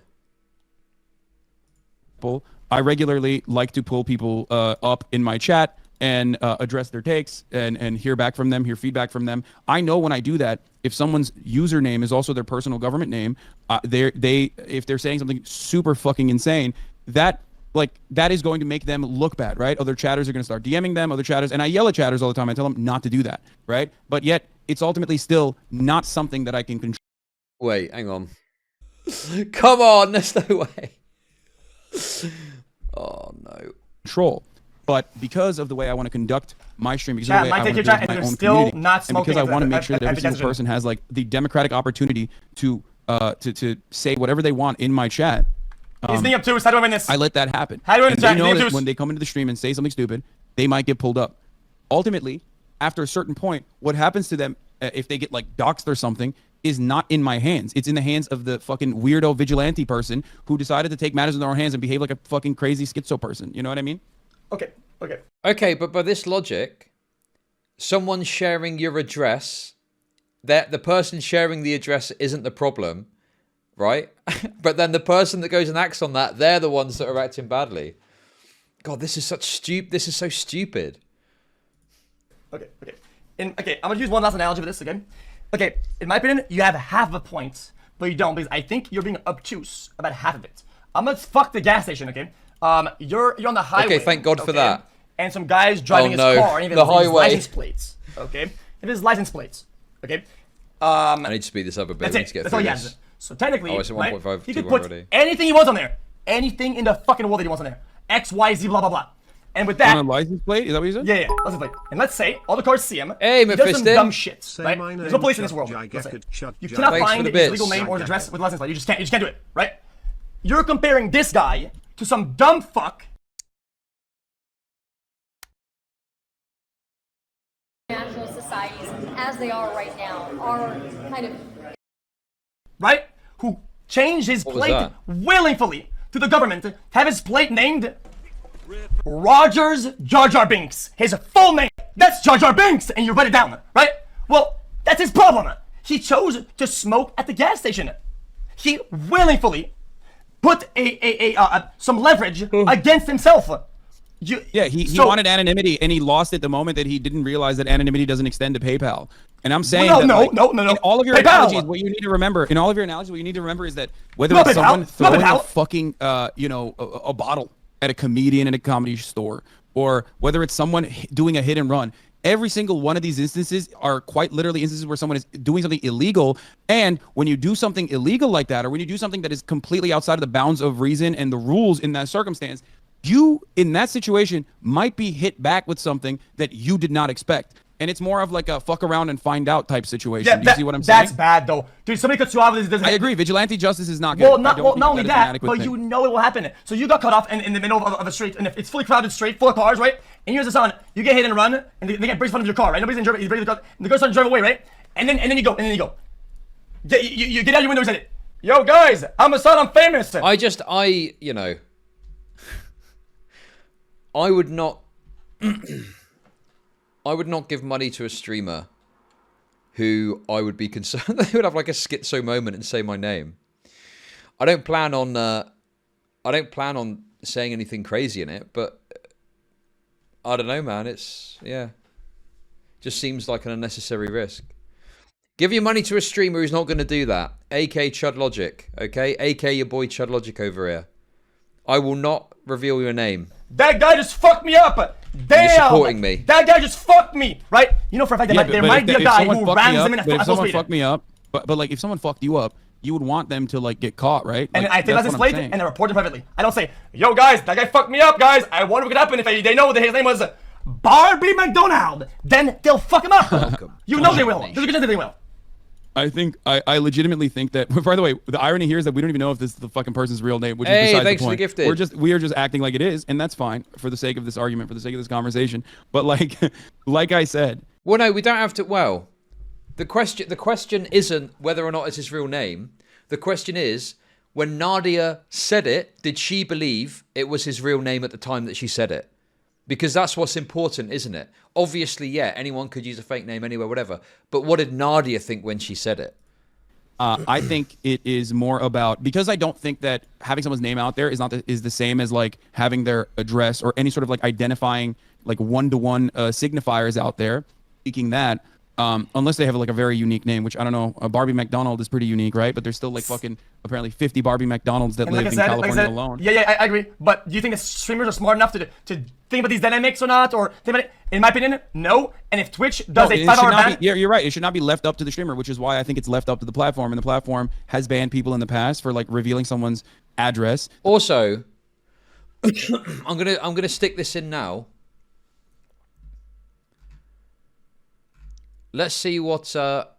I regularly like to pull people up in my chat and address their takes and hear back from them, hear feedback from them. I know when I do that, if someone's username is also their personal government name, if they're saying something super fucking insane, that is going to make them look bad, right? Other chatters are going to start DMing them, other chatters, and I yell at chatters all the time. I tell them not to do that, right? But yet, it's ultimately still not something that I can control. Wait, hang on. Come on, there's no way. Oh no. Control. But because of the way I want to conduct my stream, because Chat, of the way I might want take to your build chat, and my you're own still community, not and because smoking I at want to the- make sure that every at single the person has like the democratic opportunity to say whatever they want in my chat. He's being up too. How do I win this? I let that happen. How do I And chat? they know Name that juice. when they come into the stream and say something stupid, they might get pulled up. Ultimately, after a certain point, what happens to them if they get like doxxed or something is not in my hands. It's in the hands of the fucking weirdo vigilante person who decided to take matters in their own hands and behave like a fucking crazy schizo person. You know what I mean? Okay. But by this logic, someone sharing your address, that the person sharing the address isn't the problem, right? But then the person that goes and acts on that, they're the ones that are acting badly. God, this is so stupid. Okay. I'm gonna use one last analogy for this again. Okay, in my opinion, you have half of a point, but you don't because I think you're being obtuse about half of it. I'm gonna fuck the gas station, okay? You're on the highway. Okay, thank God for that. And some guy's driving Oh, his no. car, and even The his highway. license plates. Okay, it is license plates. Okay. I need to speed this up a bit. That's We need it. to get That's all through he this. has. So technically, Oh, it's at right, 1.5 he to could 1 put already. anything he wants on there. Anything in the fucking world that he wants on there. X, Y, Z, blah, blah, blah. And with that, On a license plate? Is that what you said? yeah, license plate. And let's say all the cars see him. Hey, he does some Mephisto. dumb shit, Say right? my There's no name, police in this Chud world. Jagek, Let's say. Chud You Jagek. cannot Thanks for find the his bits. legal name or his Jagek. address with license plate. You just can't do it, right? You're comparing this guy to some dumb fuck. National societies, as they are right now, are kind of Right? Who changed his What was plate that? willingly to the government, have his plate named Rogers Jar Jar Binks. His full name. That's Jar Jar Binks, and you write it down, right? Well, that's his problem. He chose to smoke at the gas station. He willingly put some leverage against himself. He wanted anonymity, and he lost it the moment that he didn't realize that anonymity doesn't extend to PayPal. And I'm saying No, that, no. In all of your PayPal. analogies, what you need to remember is that whether No it's PayPal. someone No throwing a PayPal. fucking a bottle at a comedian in a comedy store, or whether it's someone doing a hit and run, every single one of these instances are quite literally instances where someone is doing something illegal. And when you do something illegal like that, or when you do something that is completely outside of the bounds of reason and the rules in that circumstance, you, in that situation, might be hit back with something that you did not expect. And it's more of like a fuck around and find out type situation. Yeah, Do you see what I'm saying? That's bad, though. Dude, somebody cuts you off. I agree. Vigilante justice is not good. Well, I not, don't well, think not only is an that, adequate but thing. you know it will happen. So you got cut off in the middle of a street, and if it's fully crowded street, full of cars, right? And here's the sun. You get hit and run, and they get braced in front of your car, right? Nobody's in Germany. He's braced the car, and the car's starting to drive away, right? And then you go. You get out your window and say, "Yo, guys, I'm Assad. I'm famous." I would not give money to a streamer who I would be concerned they would have like a schizo moment and say my name. I don't plan on saying anything crazy in it, but I don't know, man. It's just seems like an unnecessary risk. Give your money to a streamer who's not going to do that. AK Chud Logic, okay? AK your boy Chud Logic over here. I will not reveal your name. That guy just fucked me up. Damn. You're supporting me. That guy just fucked me, right? You know for a fact there might be a guy who rams him in a if someone fucked me up, but like if someone fucked you up, you would want them to like get caught, right? And like, I take that what I'm displayed saying. and I report him privately. I don't say, yo guys, that guy fucked me up, guys. I wonder what could happen if they know that his name was Barbie McDonald. Then they'll fuck him up. Welcome You to know they Chud will. Nation. There's a good chance they will. I think I legitimately think that. By the way, the irony here is that we don't even know if this is the fucking person's real name, which is besides thanks the for the point. gifted. We are just acting like it is, and that's fine for the sake of this argument, for the sake of this conversation. But like, like I said, Well, no, we don't have to. Well, the question isn't whether or not it's his real name. The question is, when Nadia said it, did she believe it was his real name at the time that she said it? Because that's what's important, isn't it? Obviously, yeah, anyone could use a fake name anywhere, whatever. But what did Nadia think when she said it? I think it is more about, because I don't think that having someone's name out there is the same as like having their address or any sort of like identifying like one-to-one signifiers out there. Speaking that, unless they have like a very unique name, which I don't know. Barbie McDonald is pretty unique, right? But there's still like fucking apparently 50 Barbie McDonalds that And live like I in said, California alone. Yeah, I agree. But do you think the streamers are smart enough to think about these dynamics or not? Or think about it? In my opinion, no. And if Twitch does No, a it $5 should not ban, be, you're right. It should not be left up to the streamer, which is why I think it's left up to the platform. And the platform has banned people in the past for like revealing someone's address. Also, I'm gonna stick this in now. Let's see what our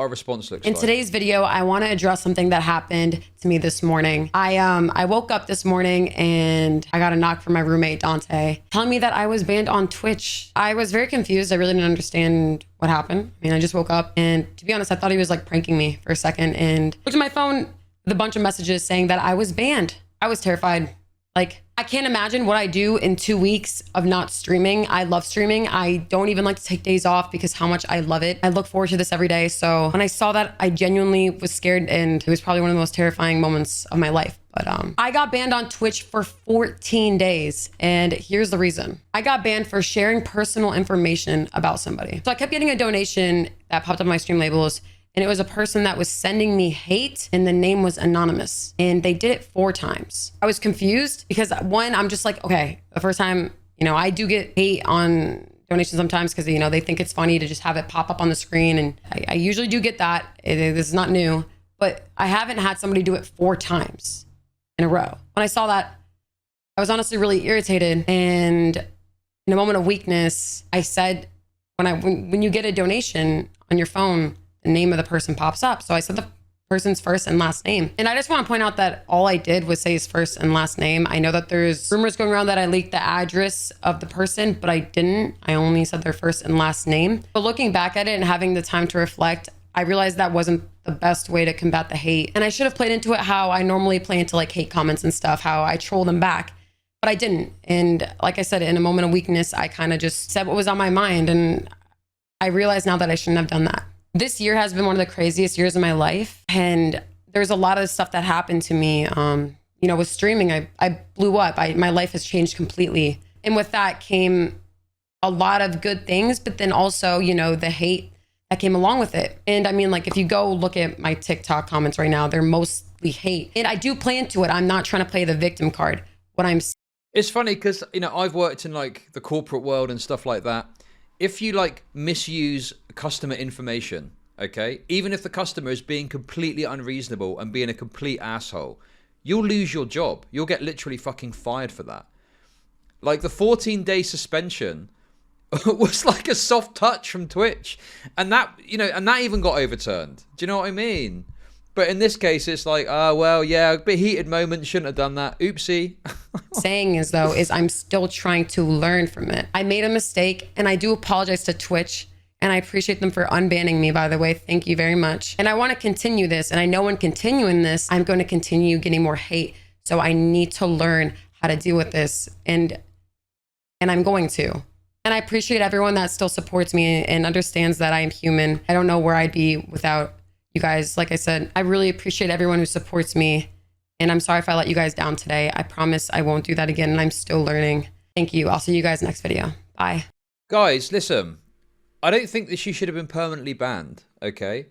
response looks In like. today's video, I want to address something that happened to me this morning. I woke up this morning and I got a knock from my roommate, Dante, telling me that I was banned on Twitch. I was very confused. I really didn't understand what happened. I mean, I just woke up and to be honest, I thought he was like pranking me for a second and looked at my phone with a bunch of messages saying that I was banned. I was terrified. Like, I can't imagine what I do in 2 weeks of not streaming. I love streaming. I don't even like to take days off because how much I love it. I look forward to this every day. So when I saw that, I genuinely was scared and it was probably one of the most terrifying moments of my life. But I got banned on Twitch for 14 days. And here's the reason. I got banned for sharing personal information about somebody. So I kept getting a donation that popped up on my stream labels. And it was a person that was sending me hate and the name was anonymous. And they did it 4 times. I was confused because one, I'm just like, okay, the first time, you know, I do get hate on donations sometimes because, you know, they think it's funny to just have it pop up on the screen. And I usually do get that. This is not new, but I haven't had somebody do it 4 times in a row. When I saw that, I was honestly really irritated. And in a moment of weakness, I said, when you get a donation on your phone, the name of the person pops up. So I said the person's first and last name. And I just want to point out that all I did was say his first and last name. I know that there's rumors going around that I leaked the address of the person, but I didn't. I only said their first and last name. But looking back at it and having the time to reflect, I realized that wasn't the best way to combat the hate. And I should have played into it how I normally play into like hate comments and stuff, how I troll them back. But I didn't. And like I said, in a moment of weakness, I kind of just said what was on my mind. And I realize now that I shouldn't have done that. This year has been one of the craziest years of my life. And there's a lot of stuff that happened to me. You know, with streaming, I blew up. My life has changed completely. And with that came a lot of good things, but then also, you know, the hate that came along with it. And I mean, like, if you go look at my TikTok comments right now, they're mostly hate. And I do play into it. I'm not trying to play the victim card. What I'm It's funny because, you know, I've worked in like the corporate world and stuff like that. If you like misuse customer information, okay, even if the customer is being completely unreasonable and being a complete asshole, you'll lose your job. You'll get literally fucking fired for that. Like the 14-day suspension was like a soft touch from Twitch. And that, you know, and that even got overturned. Do you know what I mean? But in this case, it's like, well, yeah, a bit heated moment, shouldn't have done that. Oopsie. saying is I'm still trying to learn from it. I made a mistake and I do apologize to Twitch and I appreciate them for unbanning me, by the way. Thank you very much. And I want to continue this. And I know in continuing this, I'm going to continue getting more hate. So I need to learn how to deal with this. And I'm going to. And I appreciate everyone that still supports me and understands that I am human. I don't know where I'd be without You guys, like I said, I really appreciate everyone who supports me. And I'm sorry if I let you guys down today. I promise I won't do that again. And I'm still learning. Thank you. I'll see you guys next video. Bye. Guys, listen. I don't think that she should have been permanently banned, okay?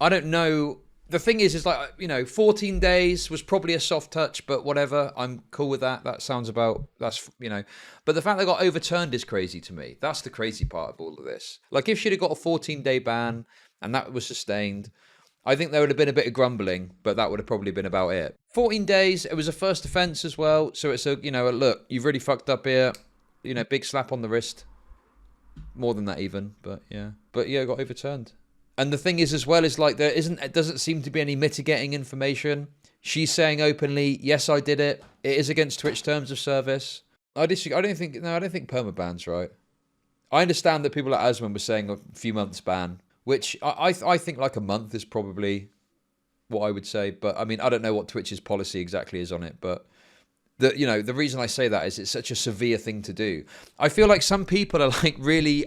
I don't know. The thing is like, you know, 14 days was probably a soft touch, but whatever. I'm cool with that. That sounds about, that's, you know. But the fact they got overturned is crazy to me. That's the crazy part of all of this. Like, if she'd have got a 14-day ban and that was sustained, I think there would have been a bit of grumbling, but that would have probably been about it. 14 days, it was a first offence as well. So it's a, you know, look, you've really fucked up here. You know, big slap on the wrist. More than that even, but yeah. But yeah, got overturned. And the thing is as well is like it doesn't seem to be any mitigating information. She's saying openly, yes, I did it. It is against Twitch terms of service. I disagree. I don't think permaban's right. I understand that people like Asman were saying a few months ban, which I think like a month is probably what I would say. But I mean, I don't know what Twitch's policy exactly is on it, but the reason I say that is it's such a severe thing to do. I feel like some people are like really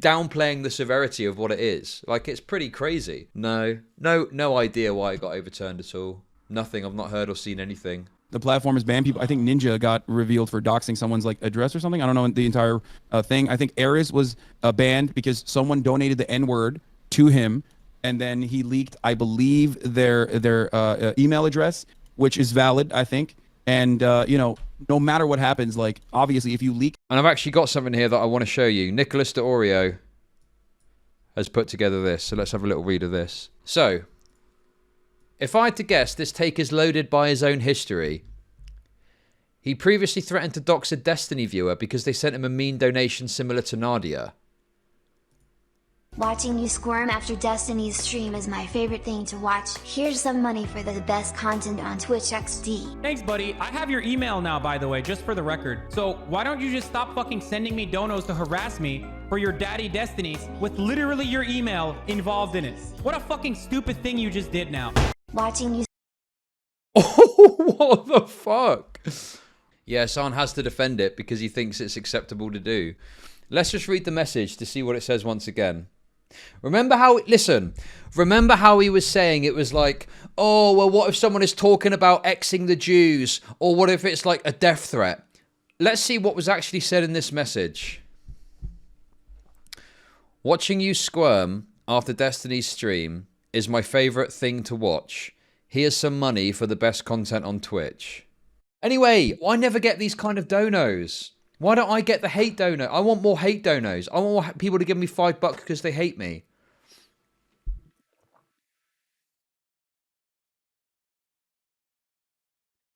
downplaying the severity of what it is. Like, it's pretty crazy. No idea why it got overturned at all. Nothing. I've not heard or seen anything. The platform has banned people. I think Ninja got revealed for doxing someone's like address or something. I don't know the entire thing. I think Ares was banned because someone donated the N-word to him, and then he leaked, I believe, their email address, which is valid, I think. And, you know, no matter what happens, like, obviously, if you leak... And I've actually got something here that I want to show you. Nicholas de Oreo has put together this. So let's have a little read of this. So, if I had to guess, this take is loaded by his own history. He previously threatened to dox a Destiny viewer because they sent him a mean donation similar to Nadia. Watching you squirm after Destiny's stream is my favorite thing to watch. Here's some money for the best content on Twitch XD. Thanks, buddy. I have your email now, by the way, just for the record. So why don't you just stop fucking sending me donos to harass me for your daddy Destinies with literally your email involved in it? What a fucking stupid thing you just did now. Watching you... Oh, what the fuck? Yeah, San has to defend it because he thinks it's acceptable to do. Let's just read the message to see what it says once again. Remember how he was saying it was like, oh, well, what if someone is talking about Xing the Jews? Or what if it's like a death threat? Let's see what was actually said in this message. Watching you squirm after Destiny's stream is my favorite thing to watch. Here's some money for the best content on Twitch. Anyway, I never get these kind of donos. Why don't I get the hate dono? I want more hate donos. I want more people to give me $5 because they hate me.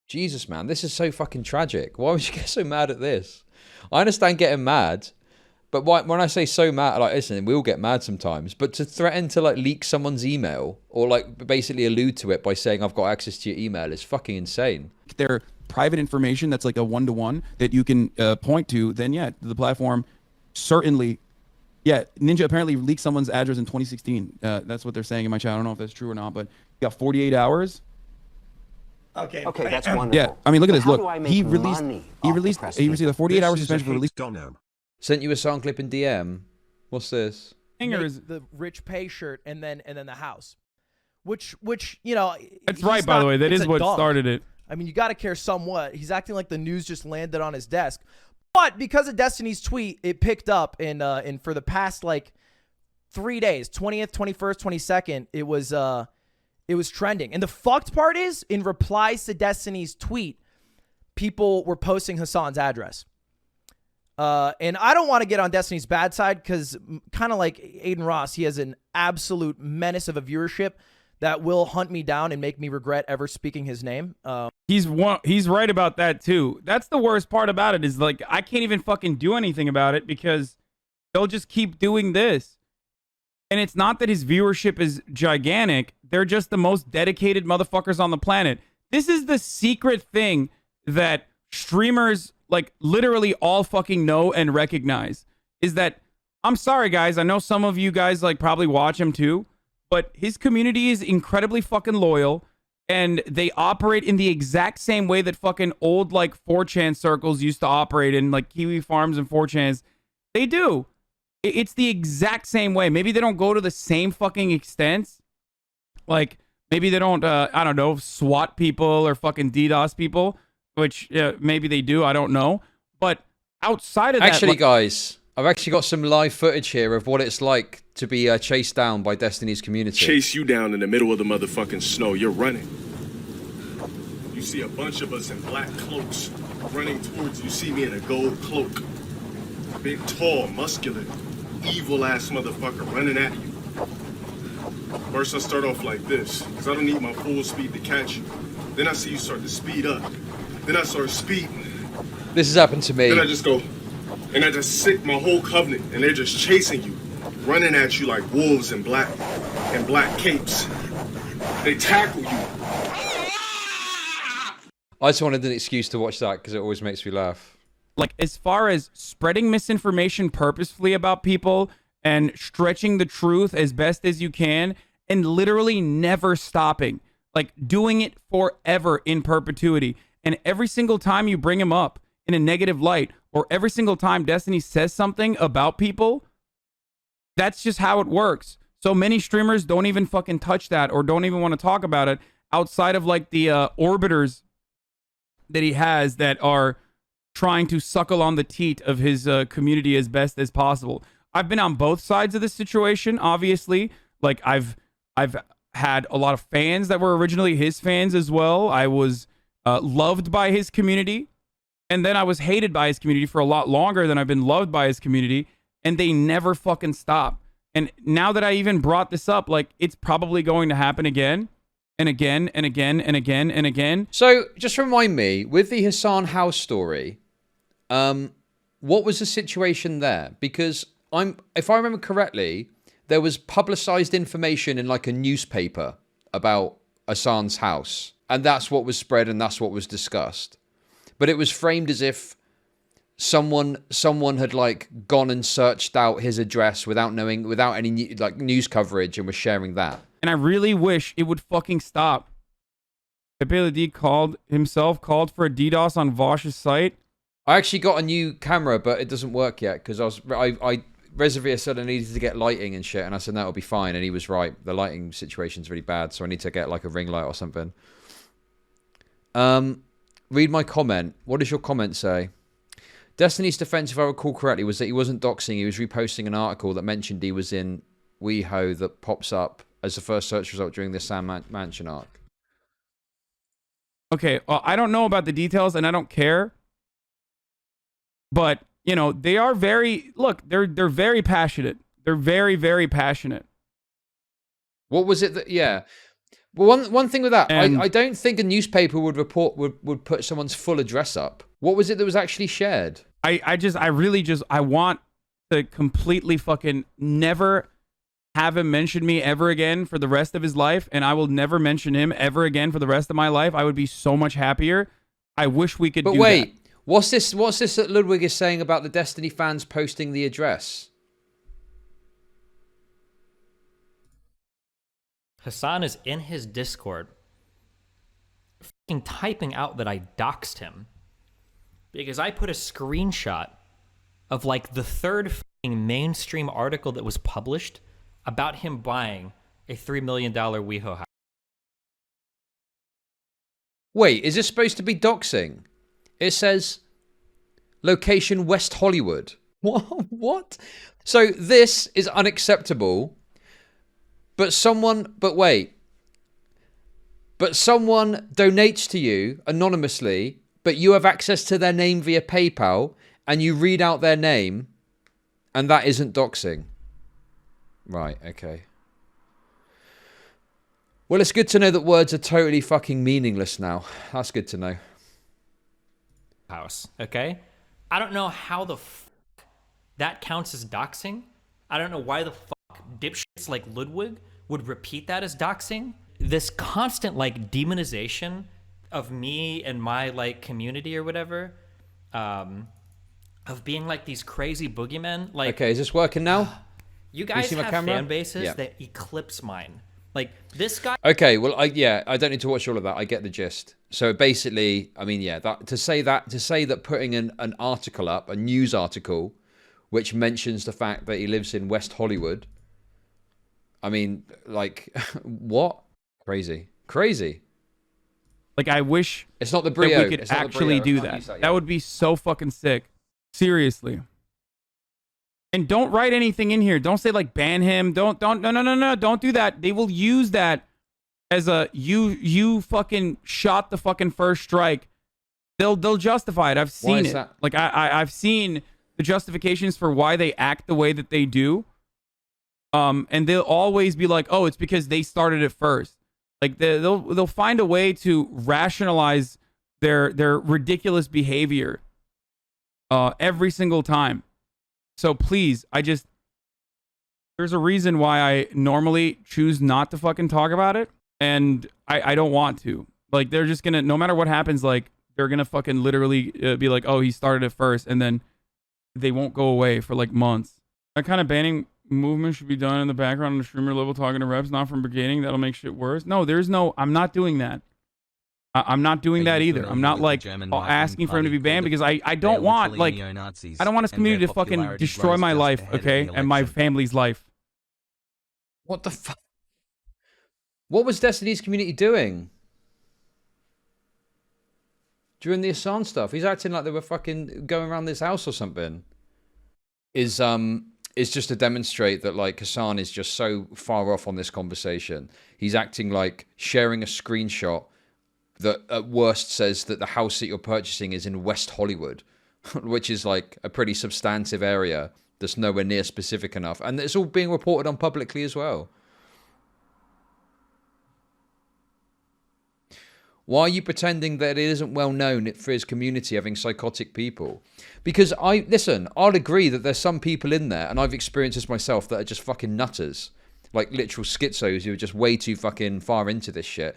Jesus, man, this is so fucking tragic. Why would you get so mad at this? I understand getting mad, but when I say so mad, like, listen, we all get mad sometimes, but to threaten to like leak someone's email or like basically allude to it by saying I've got access to your email is fucking insane. Their private information that's like a one-to-one that you can point to, then yeah, the platform certainly, yeah, Ninja apparently leaked someone's address in 2016. That's what they're saying in my chat. I don't know if that's true or not, but you got 48 hours. Okay, that's wonderful. Yeah, I mean, look at this. How Look, do I make he money received a 48-hour suspension for release. Sent you a sound clip in DM. What's this? The rich pay shirt and then the house, which you know. That's right, by the way. That is what started it. I mean, you got to care somewhat. He's acting like the news just landed on his desk, but because of Destiny's tweet, it picked up and for the past like 3 days, 20th, 21st, 22nd, it was trending. And the fucked part is, in replies to Destiny's tweet, people were posting Hassan's address. And I don't want to get on Destiny's bad side because kind of like Aiden Ross, he has an absolute menace of a viewership that will hunt me down and make me regret ever speaking his name. He's right about that too. That's the worst part about it is like I can't even fucking do anything about it because they'll just keep doing this. And it's not that his viewership is gigantic. They're just the most dedicated motherfuckers on the planet. This is the secret thing that streamers like literally all fucking know and recognize is that, I'm sorry guys, I know some of you guys like probably watch him too, but his community is incredibly fucking loyal and they operate in the exact same way that fucking old like 4chan circles used to operate in, like Kiwi Farms and 4chans. They do. It's the exact same way. Maybe they don't go to the same fucking extents, Like maybe they don't, I don't know, SWAT people or fucking DDoS people, which maybe they do. I don't know. But outside of that, Actually, guys, I've actually got some live footage here of what it's like to be chased down by Destiny's community. Chase you down in the middle of the motherfucking snow. You're running. You see a bunch of us in black cloaks running towards you. You see me in a gold cloak. Big, tall, muscular, evil-ass motherfucker running at you. First I start off like this, because I don't need my full speed to catch you. Then I see you start to speed up. Then I start speeding. This has happened to me. Then I just go, and I just sick my whole covenant, and they're just chasing you, running at you like wolves in black capes. They tackle you. I just wanted an excuse to watch that because it always makes me laugh. Like, as far as spreading misinformation purposefully about people and stretching the truth as best as you can and literally never stopping, like doing it forever in perpetuity. And every single time you bring him up in a negative light, or every single time Destiny says something about people, that's just how it works. So many streamers don't even fucking touch that or don't even want to talk about it outside of like the orbiters that he has that are trying to suckle on the teat of his community as best as possible. I've been on both sides of this situation, obviously. Like I've had a lot of fans that were originally his fans as well. I was loved by his community, and then I was hated by his community for a lot longer than I've been loved by his community, and they never fucking stop. And now that I even brought this up, like, it's probably going to happen again and again and again and again and again. So just remind me, with the Hassan House story, what was the situation there? Because if I remember correctly, there was publicized information in like a newspaper about Hassan's house, and that's what was spread and that's what was discussed. But it was framed as if someone had like gone and searched out his address without any news coverage and was sharing that. And I really wish it would fucking stop. Pepe D called for a DDoS on Vosh's site. I actually got a new camera, but it doesn't work yet because I Reservoir said I needed to get lighting and shit, and I said that'll be fine, and he was right. The lighting situation's really bad, so I need to get like a ring light or something. Read my comment. What does your comment say? Destiny's defense, if I recall correctly, was that he wasn't doxing. He was reposting an article that mentioned he was in WeHo that pops up as the first search result during the Sam Mansion arc. Okay, well, I don't know about the details, and I don't care. But, you know, they are very... Look, they're very passionate. They're very, very passionate. What was it that... Yeah. Well, one thing with that, I don't think a newspaper would would put someone's full address up. What was it that was actually shared? I want to completely fucking never have him mention me ever again for the rest of his life, and I will never mention him ever again for the rest of my life. I would be so much happier. I wish we could do that. But wait, what's this that Ludwig is saying about the Destiny fans posting the address? Hassan is in his Discord fucking typing out that I doxed him because I put a screenshot of like the third fucking mainstream article that was published about him buying a $3 million WeHo house. Wait, is this supposed to be doxing? It says location West Hollywood. What? So this is unacceptable. But someone donates to you anonymously, but you have access to their name via PayPal, and you read out their name, and that isn't doxing. Right, okay. Well, it's good to know that words are totally fucking meaningless now. That's good to know. House, okay? I don't know how the fuck that counts as doxing. I don't know why the fuck dipshits like Ludwig would repeat that as doxing. This constant like demonization of me and my like community or whatever, of being like these crazy boogeymen. Like, okay, is this working now? You guys have fan bases that eclipse mine. Like this guy. Okay, well, I don't need to watch all of that. I get the gist. So basically, I mean, yeah, to say that putting an article up, a news article, which mentions the fact that he lives in West Hollywood. I mean, like, what? Crazy. Crazy. Like, I wish It's not the that Brio. we could It's not the actually Brio. I do can't that. use that That yet. would be so fucking sick. Seriously. And don't write anything in here. Don't say like ban him. No. Don't do that. They will use that as a you fucking shot the fucking first strike. They'll justify it. I've Why seen is it. that? Like I've seen the justifications for why they act the way that they do. And they'll always be like, oh, it's because they started it first. Like they'll find a way to rationalize their ridiculous behavior every single time. So please, there's a reason why I normally choose not to fucking talk about it, and I don't want to. Like, they're just gonna, no matter what happens, like, they're gonna fucking literally be like, oh, he started it first, and then they won't go away for like months. That kind of banning movement should be done in the background on the streamer level, talking to reps, not from brigading. That'll make shit worse. No, I'm not doing that. I'm not doing that either. I'm not like asking for him to be banned because I don't want like I don't want his community to fucking destroy my life, okay, and my family's life. What the fuck? What was Destiny's community doing during the Assange stuff? He's acting like they were fucking going around this house or something. Is just to demonstrate that like Hassan is just so far off on this conversation. He's acting like sharing a screenshot that at worst says that the house that you're purchasing is in West Hollywood, which is like a pretty substantive area that's nowhere near specific enough. And it's all being reported on publicly as well. Why are you pretending that it isn't well known for his community having psychotic people? Because I'll agree that there's some people in there, and I've experienced this myself, that are just fucking nutters. Like literal schizos who are just way too fucking far into this shit.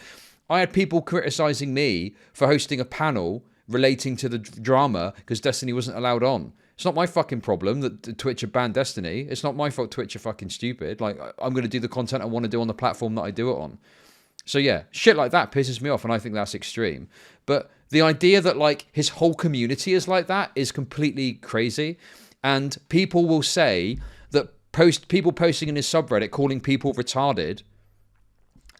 I had people criticizing me for hosting a panel relating to the drama because Destiny wasn't allowed on. It's not my fucking problem that Twitch have banned Destiny. It's not my fault Twitch are fucking stupid. Like, I'm going to do the content I want to do on the platform that I do it on. So yeah, shit like that pisses me off, and I think that's extreme. But the idea that like his whole community is like that is completely crazy. And people will say that people posting in his subreddit calling people retarded,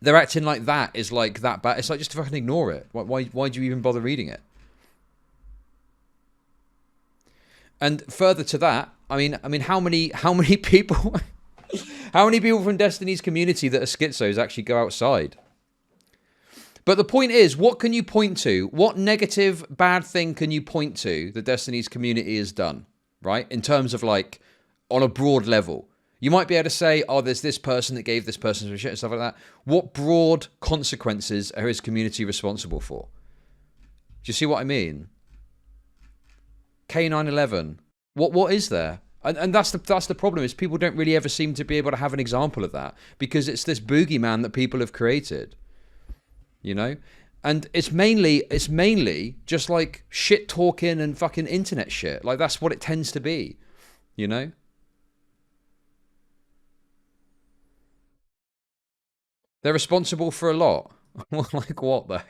they're acting like that is like that bad. It's like, just fucking ignore it. Why do you even bother reading it? And further to that, I mean, how many people, how many people from Destiny's community that are schizos actually go outside? But the point is, what can you point to? What negative, bad thing can you point to that Destiny's community has done, right? In terms of like, on a broad level. You might be able to say, oh, there's this person that gave this person some shit and stuff like that. What broad consequences are his community responsible for? Do you see what I mean? K911. What is there? And that's the problem, is people don't really ever seem to be able to have an example of that, because it's this boogeyman that people have created. You know? And it's mainly just like shit talking and fucking internet shit. Like, that's what it tends to be. You know? They're responsible for a lot. Like what, though?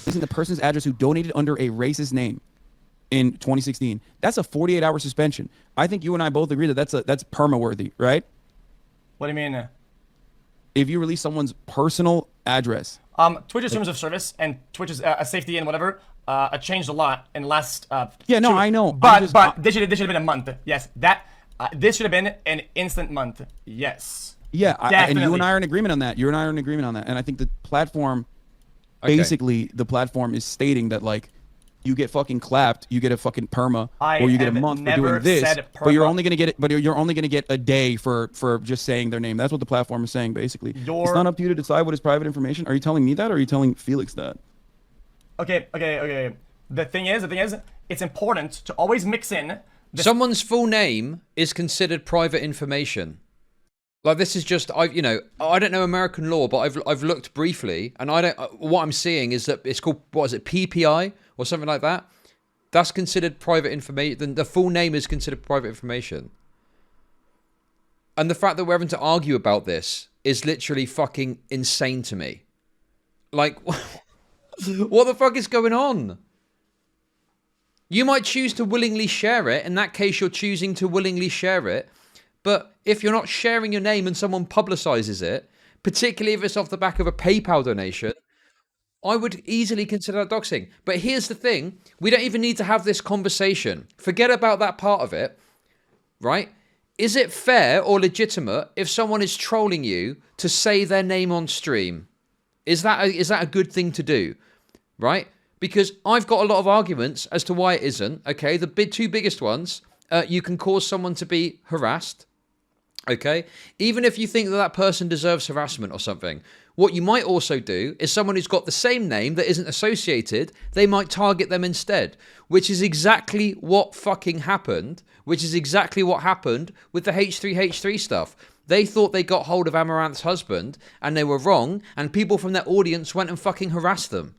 Isn't the person's address who donated under a racist name in 2016? That's a 48-hour suspension. I think you and I both agree that that's perma-worthy, right? What do you mean? If you release someone's personal address. Twitch's terms of service and Twitch's safety and whatever changed a lot in the last. Yeah, no, I know. But this should have been a month. Yes, this should have been an instant month. Yes. Yeah, and you and I are in agreement on that. You and I are in agreement on that. And I think the platform, basically, the platform is stating that, like, you get fucking clapped, you get a fucking perma, or you get a month for doing this, but you're only gonna get it. But you're only gonna get a day for just saying their name. That's what the platform is saying, basically. It's not up to you to decide what is private information. Are you telling me that, or are you telling Felix that? Okay. The thing is, it's important to always mix in. Someone's full name is considered private information. Like, this is just, I don't know American law, but I've looked briefly, and what I'm seeing is that it's called, what is it, PPI or something like that? That's considered private information. The full name is considered private information. And the fact that we're having to argue about this is literally fucking insane to me. Like, what the fuck is going on? You might choose to willingly share it. In that case, you're choosing to willingly share it. But if you're not sharing your name and someone publicizes it, particularly if it's off the back of a PayPal donation, I would easily consider that doxing. But here's the thing. We don't even need to have this conversation. Forget about that part of it, right? Is it fair or legitimate if someone is trolling you to say their name on stream? Is that a good thing to do, right? Because I've got a lot of arguments as to why it isn't, okay? The two biggest ones, you can cause someone to be harassed, okay? Even if you think that person deserves harassment or something. What you might also do is someone who's got the same name that isn't associated, they might target them instead, which is exactly what fucking happened, which is exactly what happened with the H3H3 stuff. They thought they got hold of Amaranth's husband, and they were wrong, and people from their audience went and fucking harassed them.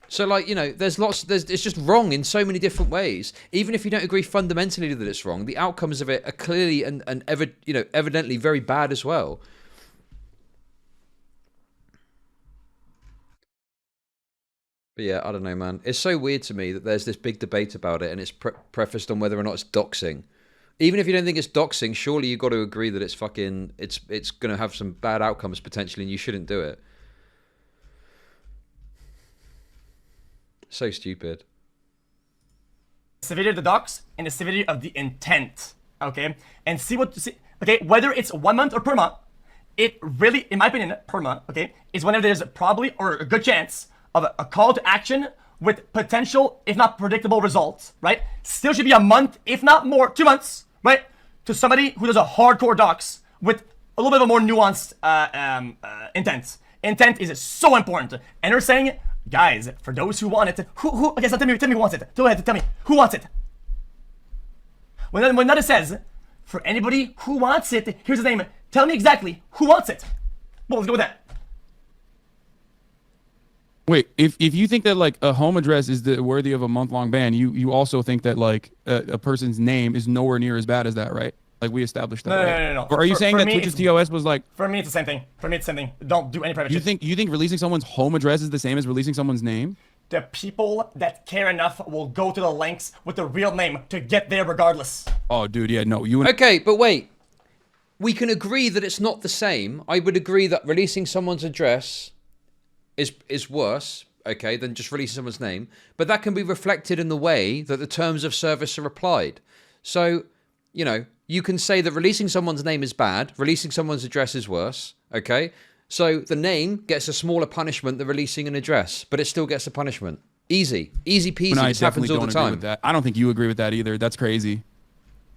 So, like, you know, it's just wrong in so many different ways. Even if you don't agree fundamentally that it's wrong, the outcomes of it are clearly and evidently very bad as well. But yeah, I don't know, man. It's so weird to me that there's this big debate about it, and it's prefaced on whether or not it's doxing. Even if you don't think it's doxing, surely you've got to agree that it's fucking, it's going to have some bad outcomes potentially, and you shouldn't do it. So stupid. Severity of the docs and the severity of the intent, okay? And see okay, whether it's 1 month or per month, it really, in my opinion, per month, okay, is whenever there's probably or a good chance of a call to action with potential, if not predictable results, right? Still should be a month, if not more, 2 months, right? To somebody who does a hardcore docs with a little bit of a more nuanced intent. Intent is so important. And they're saying, guys, for those who want it, who? Okay, so tell me who wants it. Go ahead, tell me who wants it. When that says, for anybody who wants it, here's his name. Tell me exactly who wants it. Well, let's go with that. Wait, if you think that like a home address is worthy of a month-long ban, you also think that like a person's name is nowhere near as bad as that, right? Like we established that. No. Or are you saying that Twitch's TOS was like? For me, it's the same thing. Don't do any private shit. You think releasing someone's home address is the same as releasing someone's name? The people that care enough will go to the lengths with the real name to get there regardless. Oh, dude, yeah, no, Okay, but wait. We can agree that it's not the same. I would agree that releasing someone's address is worse, okay, than just releasing someone's name. But that can be reflected in the way that the terms of service are applied. So, you know, you can say that releasing someone's name is bad, releasing someone's address is worse, okay? So the name gets a smaller punishment than releasing an address, but it still gets a punishment. Easy peasy. No, This happens all the time. With that. I don't think you agree with that either. That's crazy.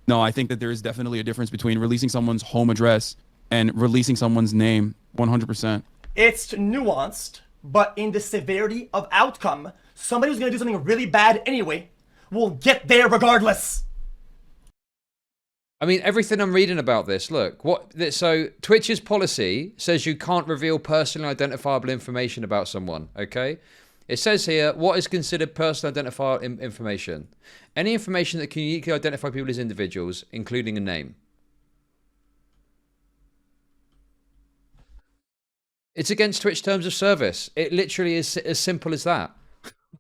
No, I think that there is definitely a difference between releasing someone's home address and releasing someone's name, 100%. It's nuanced, but in the severity of outcome, somebody who's going to do something really bad anyway will get there regardless. I mean, everything I'm reading about this, look, so Twitch's policy says you can't reveal personally identifiable information about someone, okay? It says here, what is considered personally identifiable information? Any information that can uniquely identify people as individuals, including a name. It's against Twitch terms of service. It literally is as simple as that.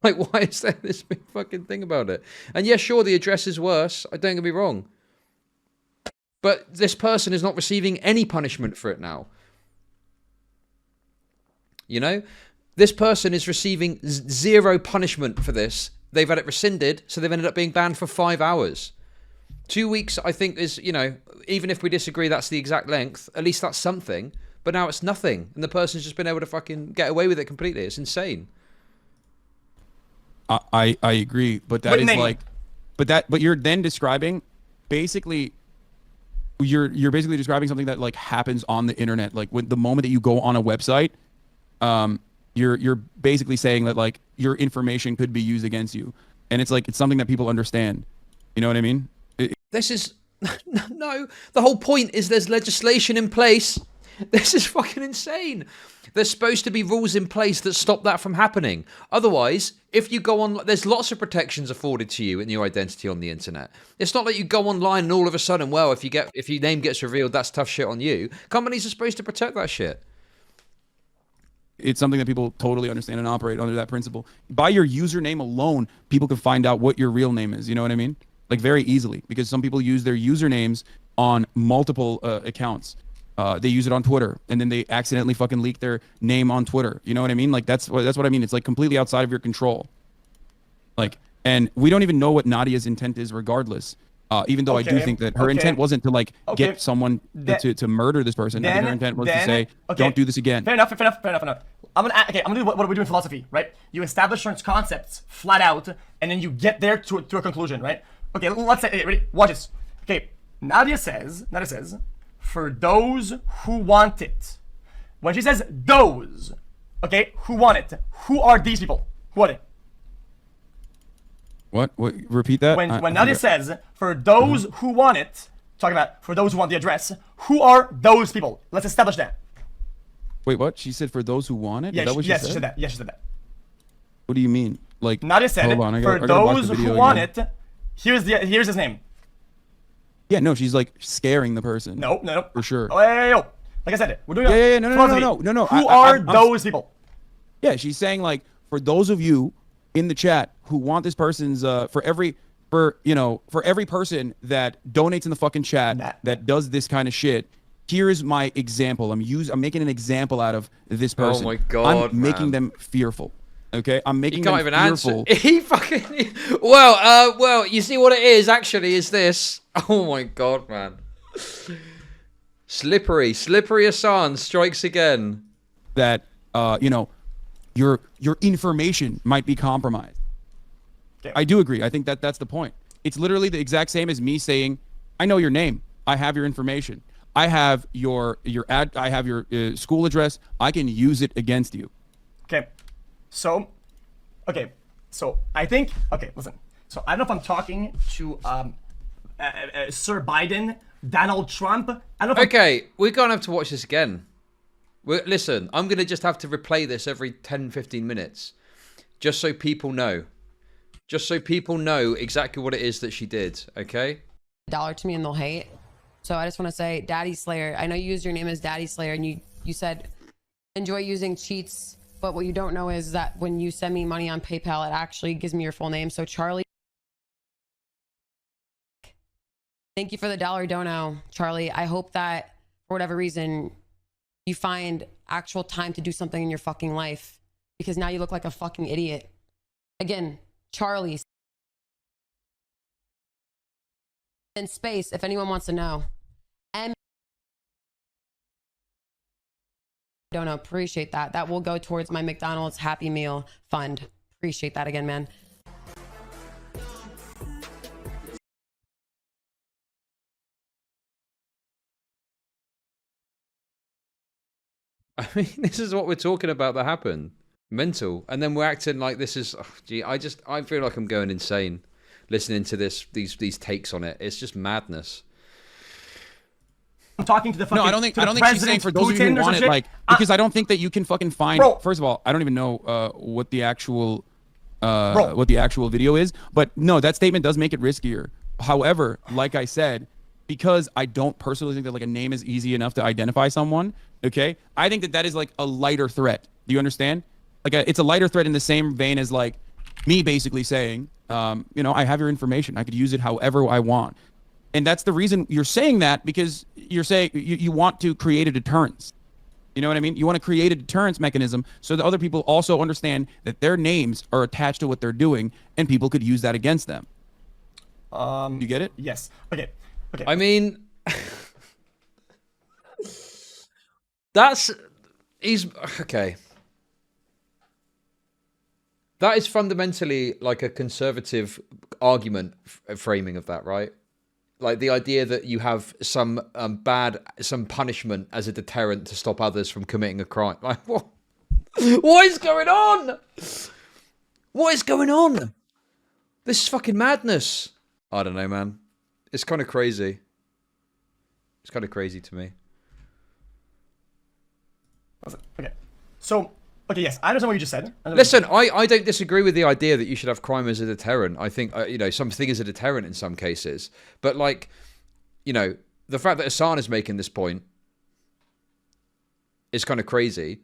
Like, why is there this big fucking thing about it? And yeah, sure, the address is worse. Don't get me wrong. But this person is not receiving any punishment for it now. You know? This person is receiving zero punishment for this. They've had it rescinded, so they've ended up being banned for 5 hours. 2 weeks, I think, is, you know, even if we disagree that's the exact length, at least that's something. But now it's nothing. And the person's just been able to fucking get away with it completely. It's insane. I agree, but that is like, but you're then describing basically... You're basically describing something that like happens on the internet. Like when the moment that you go on a website, you're basically saying that like your information could be used against you, and it's like it's something that people understand. You know what I mean? This is no. The whole point is there's legislation in place. This is fucking insane. There's supposed to be rules in place that stop that from happening. Otherwise, if you go on, there's lots of protections afforded to you in your identity on the internet. It's not like you go online and all of a sudden, well, if your name gets revealed, that's tough shit on you. Companies are supposed to protect that shit. It's something that people totally understand and operate under that principle. By your username alone, people can find out what your real name is. You know what I mean? Like very easily, because some people use their usernames on multiple accounts. They use it on Twitter, and then they accidentally fucking leak their name on Twitter. You know what I mean? Like that's what I mean. It's like completely outside of your control. Like, and we don't even know what Nadia's intent is, regardless. Even though I do think that her intent wasn't to like get someone to murder this person. I think her intent was to say, "Don't do this again." Fair enough. I'm gonna do what we do in philosophy, right? You establish certain concepts flat out, and then you get there to a conclusion, right? Okay, let's say, ready? Watch this. Okay, Nadia says, for those who want it. When she says those, okay, who want it? Who are these people? Who are they? What? Repeat that. When Nadia says, for those who want it, talking about for those who want the address, who are those people? Let's establish that. Wait, what? She said for those who want it? Yes, Is that what she said that. Yes, she said that. What do you mean? Like, Nadia said, hold on, for those who want it, here's his name. Yeah, no, she's like scaring the person. No. For sure. Oh, yo. Like I said, we're doing no. Who are those people? Yeah, she's saying like for those of you in the chat who want this person's for every person that donates in the fucking chat that does this kind of shit. Here is my example. I'm making an example out of this person. Oh my God, I'm making them fearful. Okay, I'm making You can't them even fearful. answer. He fucking. Well, you see what it is actually is this. Oh my God, man. Slippery Hassan strikes again. That your information might be compromised. I do agree. I think that's the point. It's literally the exact same as me saying, I know your name. I have your information. I have your I have your school address. I can use it against you. Okay. So I think, listen. So I don't know if I'm talking to Sir Biden, Donald Trump. I don't know Okay, we're going to have to watch this again. Listen, I'm going to just have to replay this every 10, 15 minutes. Just so people know. Just so people know exactly what it is that she did, okay? $1 to me and they'll hate. So I just want to say, Daddy Slayer, I know you used your name as Daddy Slayer and you said enjoy using cheats, but what you don't know is that when you send me money on PayPal, it actually gives me your full name. So Charlie, thank you for the $1 dono, Charlie. I hope that for whatever reason, you find actual time to do something in your fucking life because now you look like a fucking idiot. Again, Charlie. In space, if anyone wants to know. Don't know. Appreciate that. That will go towards my McDonald's Happy Meal fund. Appreciate that again, man. I mean, this is what we're talking about that happened. Mental. And then we're acting like this is... I feel like I'm going insane listening to these takes on it. It's just madness. I'm talking to the fucking... No, I don't think she's saying for those of you who want it, like, because I don't think that you can fucking find... First of all, I don't even know what the actual video is. But no, that statement does make it riskier. However, like I said, because I don't personally think that like a name is easy enough to identify someone, okay? I think that is like a lighter threat. Do you understand? Like it's a lighter threat in the same vein as like me basically saying, I have your information. I could use it however I want. And that's the reason you're saying that, because you're saying you want to create a deterrence. You know what I mean? You want to create a deterrence mechanism so that other people also understand that their names are attached to what they're doing and people could use that against them. You get it? Yes. Okay. I mean, he's okay. That is fundamentally like a conservative argument framing of that, right? Like the idea that you have some punishment as a deterrent to stop others from committing a crime. Like what? What is going on? What is going on? This is fucking madness. I don't know, man. It's kind of crazy. It's kind of crazy to me. Okay. So, yes, I understand what you just said. Listen, I don't disagree with the idea that you should have crime as a deterrent. I think, something is a deterrent in some cases. But, like, the fact that Hassan is making this point is kind of crazy.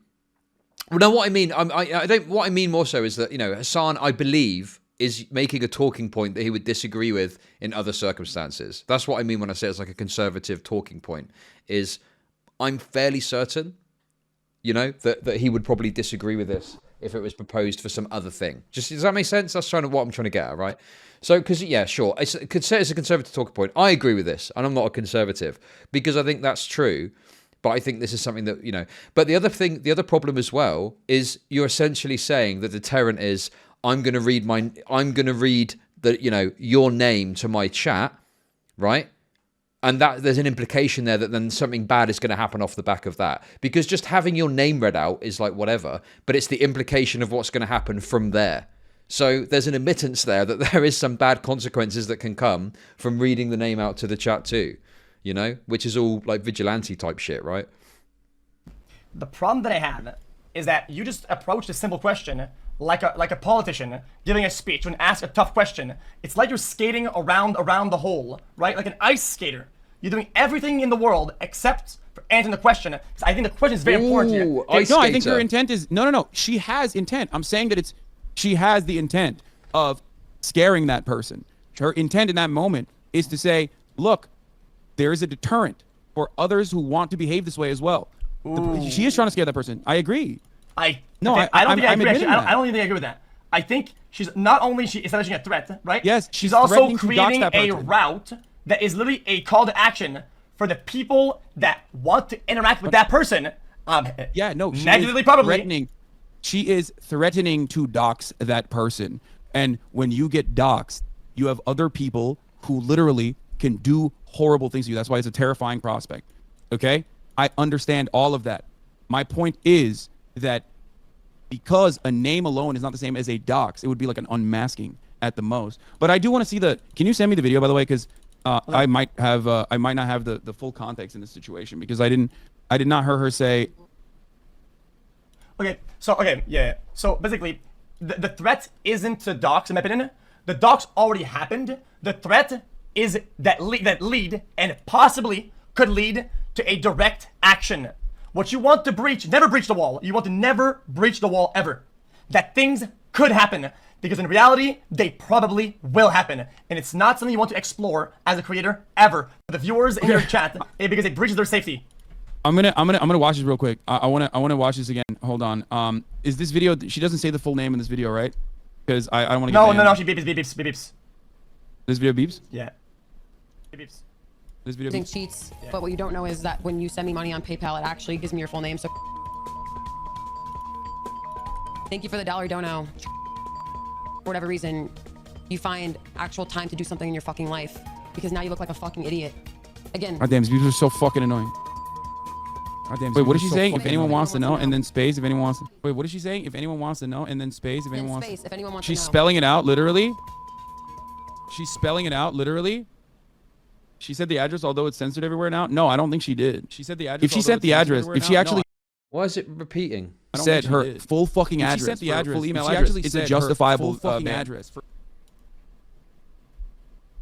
Well, no, what I mean, what I mean more so is that, Hassan, I believe, is making a talking point that he would disagree with in other circumstances. That's what I mean when I say it's like a conservative talking point. Is I'm fairly certain, you know, that he would probably disagree with this if it was proposed for some other thing. Just does that make sense? That's what I'm trying to get at, right? So, because yeah, sure, it's a conservative talking point. I agree with this, and I'm not a conservative because I think that's true. But I think this is something that, you know. But the other problem as well is you're essentially saying that the deterrent is I'm going to read the, you know, your name to my chat, right? And that there's an implication there that then something bad is going to happen off the back of that. Because just having your name read out is like whatever, but it's the implication of what's going to happen from there. So there's an admittance there that there is some bad consequences that can come from reading the name out to the chat too, you know, which is all like vigilante type shit, right? The problem that I have is that you just approached a simple question like a politician giving a speech when asked a tough question. It's like you're skating around the hole, right? Like an ice skater. You're doing everything in the world except for answering the question. Because I think the question is very important here. No, I think her intent is no. She has intent. I'm saying that she has the intent of scaring that person. Her intent in that moment is to say, look, there is a deterrent for others who want to behave this way as well. She is trying to scare that person. I agree. I don't think I agree. Actually, I don't even think I agree with that. I think she's not only establishing a threat, right? Yes, she's also creating a route that is literally a call to action for the people that want to interact with that person. Negatively, probably. She is threatening to dox that person, and when you get doxed, you have other people who literally can do horrible things to you. That's why it's a terrifying prospect. Okay, I understand all of that. My point is that because a name alone is not the same as a dox, it would be like an unmasking at the most. But I do want to see can you send me the video, by the way? Because I might not have the full context in this situation, because I did not hear her say. So basically, the threat isn't to dox, in my opinion. The dox already happened. The threat is that lead and possibly could lead to a direct action. What you want to breach, never breach the wall. You want to never breach the wall ever. That things could happen, because in reality, they probably will happen. And it's not something you want to explore as a creator ever. For the viewers in your chat, because it breaches their safety. I'm gonna watch this real quick. I wanna watch this again. Hold on. Is this video? She doesn't say the full name in this video, right? Because I don't want to. No. She beeps. This video beeps. Yeah. It beeps. This video cheats, but what you don't know is that when you send me money on PayPal, it actually gives me your full name. So thank you for the $1 dono. For whatever reason, you find actual time to do something in your fucking life, because now you look like a fucking idiot. Again. God damn, these people are so fucking annoying. Wait, what is she saying? If anyone wants to know, and then space. If anyone wants to. Wait, what is she saying? If anyone wants to know, and then space. If anyone wants. If anyone wants She's to know. spelling it out literally. She's spelling it out literally. She said the address, although it's censored everywhere now. No, I don't think she did. She said the address. If she said the address, if she actually. Why is it repeating? Said her full fucking address. She said the address. Full email address. It's a justifiable fucking address.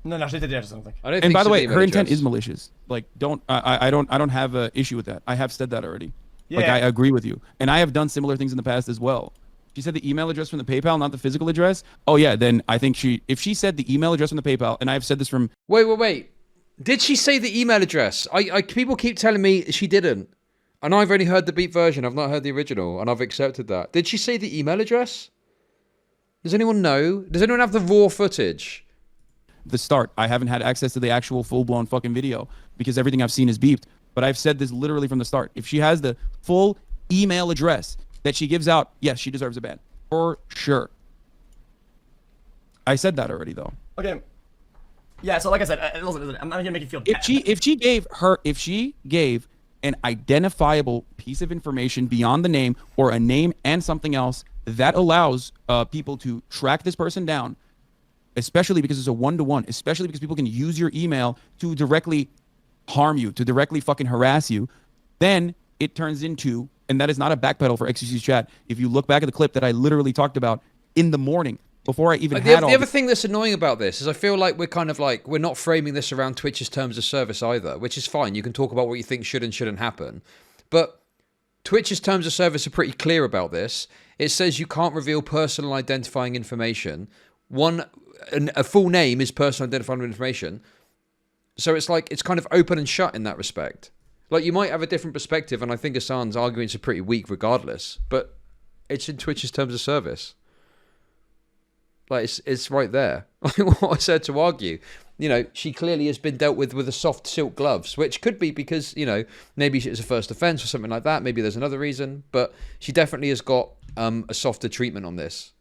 No, she did the address. Something. And by the way, her intent is malicious. Like, I don't have an issue with that. I have said that already. Yeah. Like, I agree with you, and I have done similar things in the past as well. She said the email address from the PayPal, not the physical address. Oh yeah, then I think if she said the email address from the PayPal, and I've said this from. Wait. Did she say the email address? People keep telling me she didn't. And I've only heard the beat version. I've not heard the original. And I've accepted that. Did she say the email address? Does anyone know? Does anyone have the raw footage? The start. I haven't had access to the actual full-blown fucking video because everything I've seen is beeped. But I've said this literally from the start. If she has the full email address that she gives out, yes, she deserves a ban. For sure. I said that already, though. Okay. Yeah, so like I said, listen, I'm not gonna make you feel bad. If she gave an identifiable piece of information beyond the name, or a name and something else that allows people to track this person down, especially because it's a one-to-one, especially because people can use your email to directly harm you, to directly fucking harass you, then it turns into, and that is not a backpedal for XQC's chat. If you look back at the clip that I literally talked about in the morning, before I even had all the other thing that's annoying about this is I feel like we're not framing this around Twitch's terms of service either, which is fine. You can talk about what you think should and shouldn't happen. But Twitch's terms of service are pretty clear about this. It says you can't reveal personal identifying information a full name is personal identifying information. So it's like, it's kind of open and shut in that respect. Like, you might have a different perspective, and I think Hassan's arguments are pretty weak regardless, but it's in Twitch's terms of service. Like, it's right there. What I said to argue, you know, she clearly has been dealt with a soft silk gloves, which could be because, you know, maybe it's a first offense or something like that. Maybe there's another reason, but she definitely has got a softer treatment on this.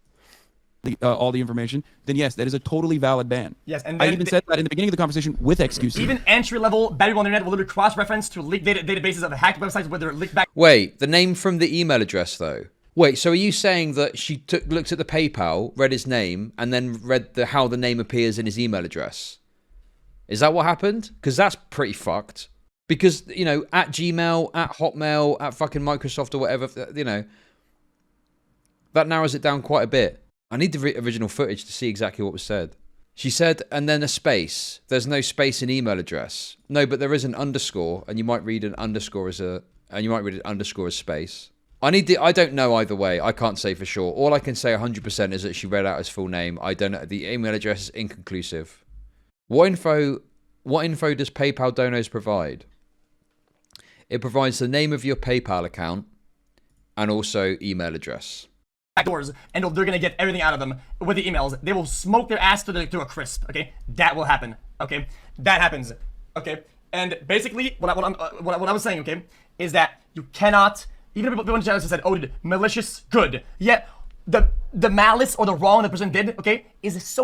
All the information, then yes, that is a totally valid ban. Yes, and I even said that in the beginning of the conversation with excuses. Even entry-level bad people on the internet will literally cross-reference to leaked databases of hacked websites where they're leaked back. Wait, the name from the email address though. Wait, so are you saying that she looked at the PayPal, read his name, and then read how the name appears in his email address? Is that what happened? Because that's pretty fucked. Because, you know, at Gmail, at Hotmail, at fucking Microsoft or whatever, you know, that narrows it down quite a bit. I need the original footage to see exactly what was said. She said, and then a space. There's no space in email address. No, but there is an underscore, and you might read an underscore as space. I don't know either way. I can't say for sure. All I can say 100% is that she read out his full name. I don't know. The email address is inconclusive. What info does PayPal Donos provide? It provides the name of your PayPal account and also email address. Doors, and they're gonna get everything out of them with the emails. They will smoke their ass to a crisp. Okay, that will happen. Okay, that happens. Okay, and basically, what I was saying, okay, is that you cannot. Even people in the channel said, "Oh, malicious, good." Yet the malice or the wrong the person did, okay, is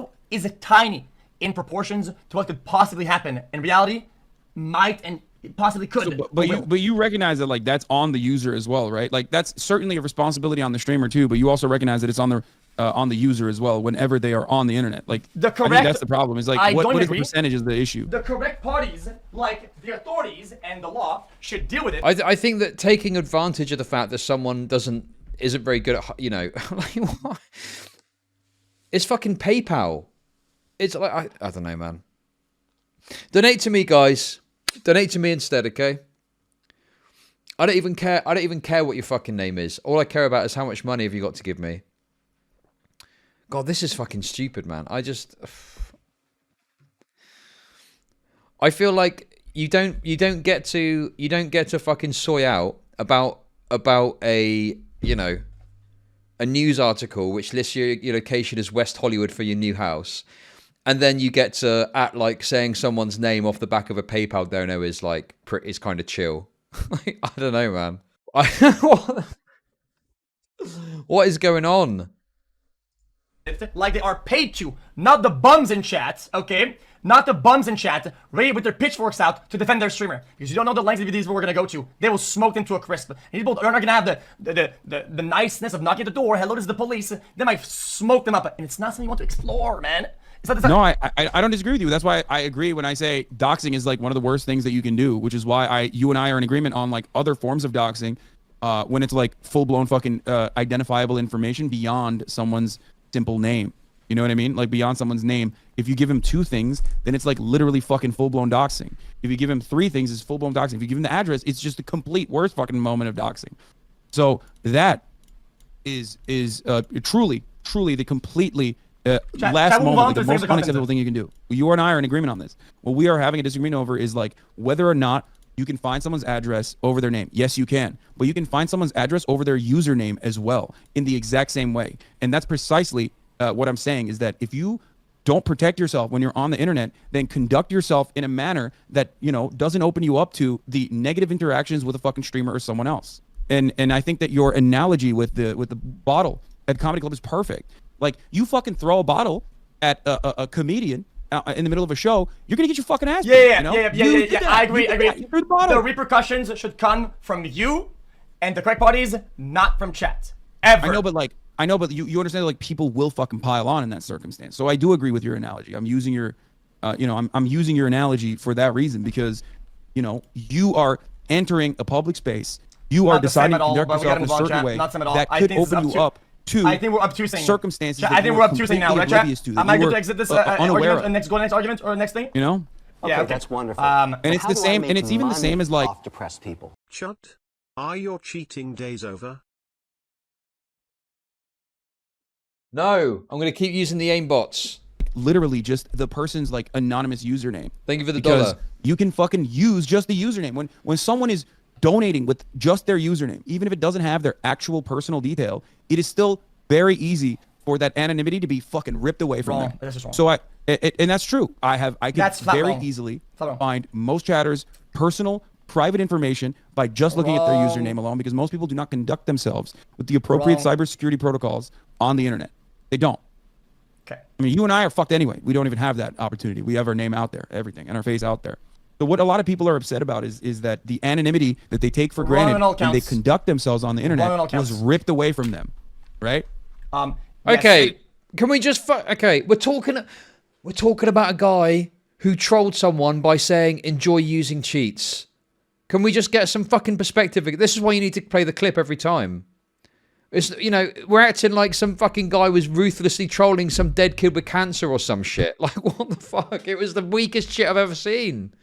tiny in proportions to what could possibly happen. In reality, might and possibly could. So, but you recognize that, like, that's on the user as well, right? Like, that's certainly a responsibility on the streamer too, but you also recognize that it's on the user as well whenever they are on the internet. Like, I think that's the problem. Is like, what is the percentage is the issue? The correct parties, like the authorities and the law, should deal with it. I think that taking advantage of the fact that someone isn't very good at, you know, like, what? It's fucking PayPal. It's like, I don't know, man. Donate to me, guys. Donate to me instead, okay? I don't even care what your fucking name is. All I care about is how much money have you got to give me. God, this is fucking stupid, man. I feel like you don't get to fucking soy out about a, you know, a news article which lists your location as West Hollywood for your new house. And then you get to act like saying someone's name off the back of a PayPal dono is like is kind of chill. Like, I don't know, man. What is going on? Like they are paid to, not the bums in chat, okay? Not the bums in chat, ready with their pitchforks out to defend their streamer. Because you don't know the lengths these people are gonna go to. They will smoke them to a crisp. And people are not gonna have the niceness of knocking at the door. Hello, this is the police. They might smoke them up, and it's not something you want to explore, man. No, I don't disagree with you. That's why I agree when I say doxing is like one of the worst things that you can do, which is why you and I are in agreement on like other forms of doxing when it's like full-blown fucking identifiable information beyond someone's simple name. You know what I mean? Like beyond someone's name. If you give him 2 things, then it's like literally fucking full-blown doxing. If you give him 3 things, it's full-blown doxing. If you give him the address, it's just the complete worst fucking moment of doxing. So that is truly the completely last moment, the most unacceptable thing you can do. You and I are in agreement on this. What we are having a disagreement over is like whether or not you can find someone's address over their name. Yes, you can. But you can find someone's address over their username as well in the exact same way. And that's precisely what I'm saying is that if you don't protect yourself when you're on the internet, then conduct yourself in a manner that, you know, doesn't open you up to the negative interactions with a fucking streamer or someone else. And I think that your analogy with the bottle at Comedy Club is perfect. Like, you fucking throw a bottle at a comedian in the middle of a show, you're gonna get your fucking ass beat. Yeah. I agree. The repercussions should come from you and the correct parties, not from chat. Ever. I know, but you understand that, like, people will fucking pile on in that circumstance. So I do agree with your analogy. I'm using your, I'm using your analogy for that reason because, you know, you are entering a public space. You are deciding to conduct yourself in a certain way that could open you up to I think we're obtusing circumstances. I think we're obtusing now, right, chat? Am I good to exit this argument and go to the next argument or next thing? You know? Okay, okay. That's wonderful. And it's the same, and it's even the same as like off depressed people. Chud, are your cheating days over? No, I'm going to keep using the aimbots. Literally just the person's like anonymous username. Thank you for the because dollar. you can fucking use just the username. When someone is donating with just their username, even if it doesn't have their actual personal detail, it is still very easy for that anonymity to be fucking ripped away from them. That's just wrong. So and that's true. I can That's flat very wrong. easily Flat wrong. find most chatters' personal private information by just looking at their Wrong. username alone, because most people do not conduct themselves with the appropriate cybersecurity protocols on the internet. They don't. Okay. I mean, you and I are fucked anyway. We don't even have that opportunity. We have our name out there, everything, and our face out there. So what a lot of people are upset about is that the anonymity that they take for Wrong granted on all when they counts. conduct themselves on the internet Wrong on all was counts. ripped away from them, right? Yes. Okay, can we just okay? We're talking about a guy who trolled someone by saying enjoy using cheats. Can we just get some fucking perspective? This is why you need to play the clip every time. It's, you know, we're acting like some fucking guy was ruthlessly trolling some dead kid with cancer or some shit. Like, what the fuck? It was the weakest shit I've ever seen.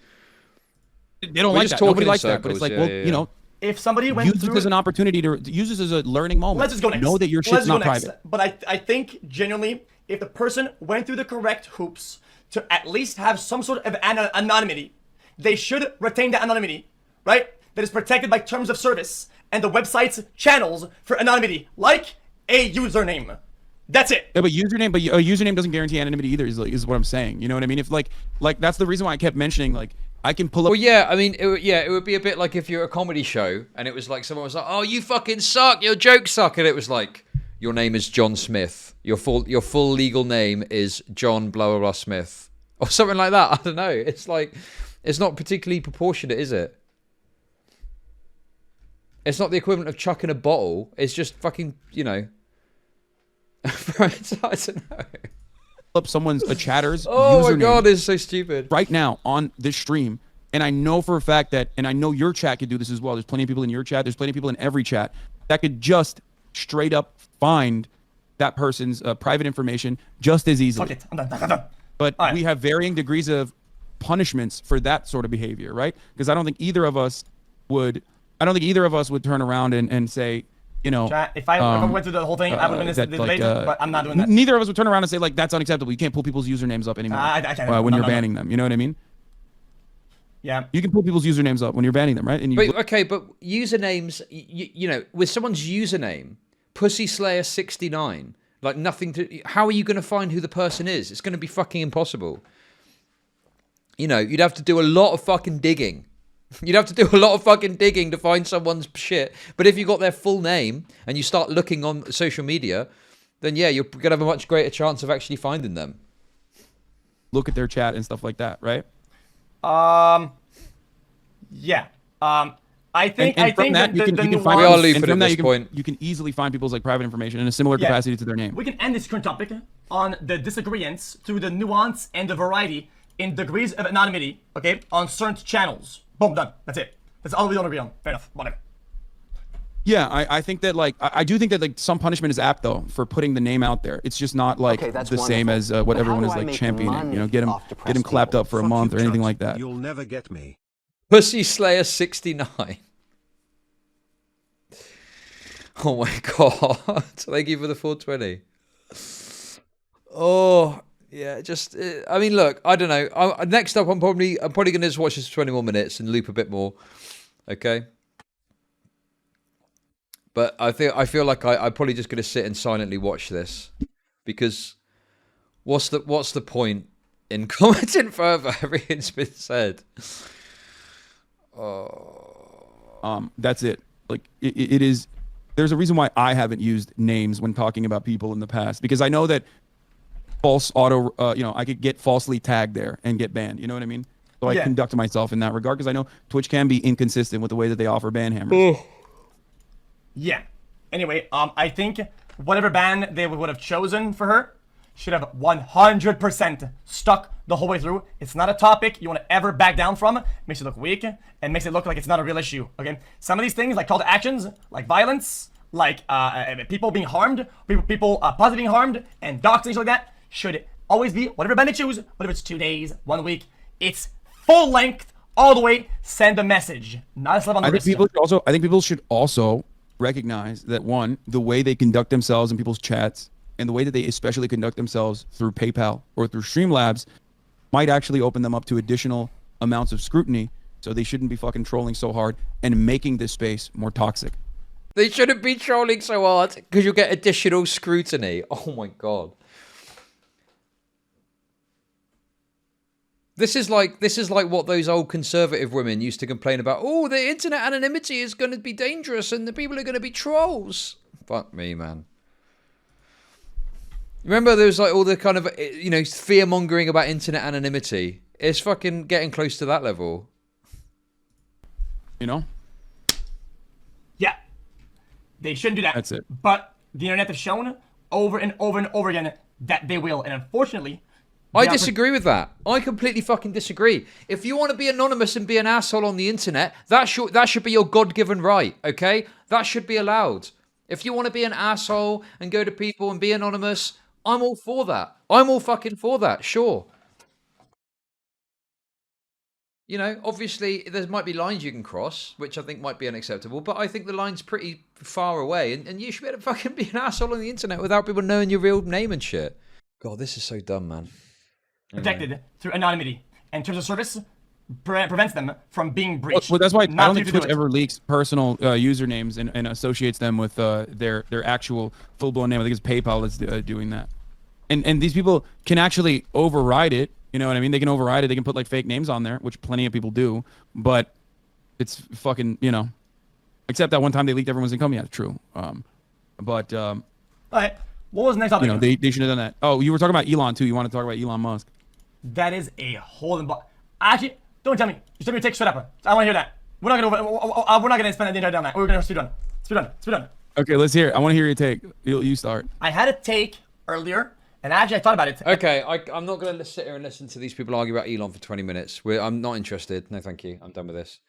They don't We're like just that. Nobody talking in likes that. But it's circles, like, yeah, well, yeah, you know, If somebody went use through this as an opportunity to use this as a learning moment. Let's just go next. Know that your Let's shit's go not next. private. But I think genuinely, if the person went through the correct hoops to at least have some sort of anonymity, they should retain that anonymity, right? That is protected by terms of service and the website's channels for anonymity, like a username. That's it. Yeah, but a username doesn't guarantee anonymity either. Is what I'm saying. You know what I mean? If like that's the reason why I kept mentioning like I can pull up. Well, yeah, I mean, it would be a bit like if you're a comedy show and it was like someone was like, "Oh, you fucking suck, your jokes suck," and it was like, "Your name is John Smith. Your full legal name is John blah blah blah Smith," or something like that. I don't know. It's like, it's not particularly proportionate, is it? It's not the equivalent of chucking a bottle. It's just fucking, you know. I don't know. Up someone's a chatter's Oh username my god, this is so stupid. right now on this stream, and I know for a fact that, and I know your chat could do this as well. There's plenty of people in your chat. There's plenty of people in every chat that could just straight up find that person's private information just as easily. Fuck it. I'm done. But All right. we have varying degrees of punishments for that sort of behavior, right? Because I don't think either of us would turn around and say, you know, Chat, if I went through the whole thing, I would have been in that, this like, debate, but I'm not doing that. Neither of us would turn around and say like that's unacceptable. You can't pull people's usernames up anymore I can't. when No, you're no, no. banning them. You know what I mean? Yeah. You can pull people's usernames up when you're banning them, right? And you But okay, but usernames, you know, with someone's username, Pussy Slayer 69, like nothing to. How are you going to find who the person is? It's going to be fucking impossible. You know, you'd have to do a lot of fucking digging. You'd have to do a lot of fucking digging to find someone's shit. But if you got their full name and you start looking on social media, then yeah, you're going to have a much greater chance of actually finding them. look at their chat and stuff like that, right? Yeah. I think and from think that you can find We are and looping from at that this you can, point. you can easily find people's like private information in a similar Yeah. capacity to their name. We can end this current topic on the disagreements through the nuance and the variety in degrees of anonymity, okay, on certain channels. Boom, done. That's it. That's all we don't agree on. Fair enough. Whatever. Yeah, I think that like I do think that like some punishment is apt though for putting the name out there. It's just not like Okay, that's the same wonderful. as what But how everyone do is I like make championing. money You know, get him off depressed clapped people? up for a Fuck month you, or anything cunt. like that. You'll never get me. Pussy Slayer 69. Oh my god. Thank you for the 420. Oh, yeah, just I mean, look, I don't know. Next up I'm probably going to just watch this for 20 more minutes and loop a bit more. Okay? But I feel like I'm probably just going to sit and silently watch this, because what's the point in commenting further? Everything's been said. That's it. Like it is. There's a reason why I haven't used names when talking about people in the past, because I know that false auto, I could get falsely tagged there and get banned. You know what I mean? So I Yeah. conduct myself in that regard, because I know Twitch can be inconsistent with the way that they offer ban hammers. Yeah. Anyway, I think whatever ban they would have chosen for her should have 100% stuck the whole way through. It's not a topic you want to ever back down from. It makes it look weak and makes it look like it's not a real issue. Okay. Some of these things, like call to actions, like violence, like people being harmed, people possibly being harmed, and doxing, things like that, should always be whatever ban they choose. Whether it's 2 days, 1 week, it's full length all the way. Send a message, not a slap on the I think wrist. people should also recognize that, one, the way they conduct themselves in people's chats and the way that they especially conduct themselves through PayPal or through Streamlabs might actually open them up to additional amounts of scrutiny. So they shouldn't be fucking trolling so hard and making this space more toxic. They shouldn't be trolling so hard because you'll get additional scrutiny. Oh my god. This is like what those old conservative women used to complain about. Oh, the internet anonymity is going to be dangerous and the people are going to be trolls. Fuck me, man. Remember there was like all the kind of, fear mongering about internet anonymity. It's fucking getting close to that level. You know? Yeah. They shouldn't do that. That's it. But the internet has shown over and over and over again that they will. And unfortunately, I disagree with that. I completely fucking disagree. If you want to be anonymous and be an asshole on the internet, that should be your God-given right, okay? That should be allowed. If you want to be an asshole and go to people and be anonymous, I'm all for that. I'm all fucking for that, sure. You know, obviously, there might be lines you can cross, which I think might be unacceptable, but I think the line's pretty far away, and you should be able to fucking be an asshole on the internet without people knowing your real name and shit. God, this is so dumb, man. Protected through anonymity, and terms of service prevents them from being breached. Well, that's why I don't think to do Twitch it. ever leaks personal usernames and associates them with their actual full-blown name. I think it's PayPal that's doing that. And these people can actually override it. You know what I mean? They can override it. They can put like fake names on there, which plenty of people do. But it's fucking, except that one time they leaked everyone's income. Yeah, true. All right. What was the next topic? They should have done that. Oh, you were talking about Elon too. You want to talk about Elon Musk? That is a hole in the block. Actually, don't tell me. Just tell me to take shut up. I want to hear that. We're not gonna spend the entire day on that. We're gonna speed on. Okay, let's hear it. I want to hear your take. You start. I had a take earlier, and actually I thought about it. Okay, I'm not going to sit here and listen to these people argue about Elon for 20 minutes. I'm not interested. No, thank you. I'm done with this.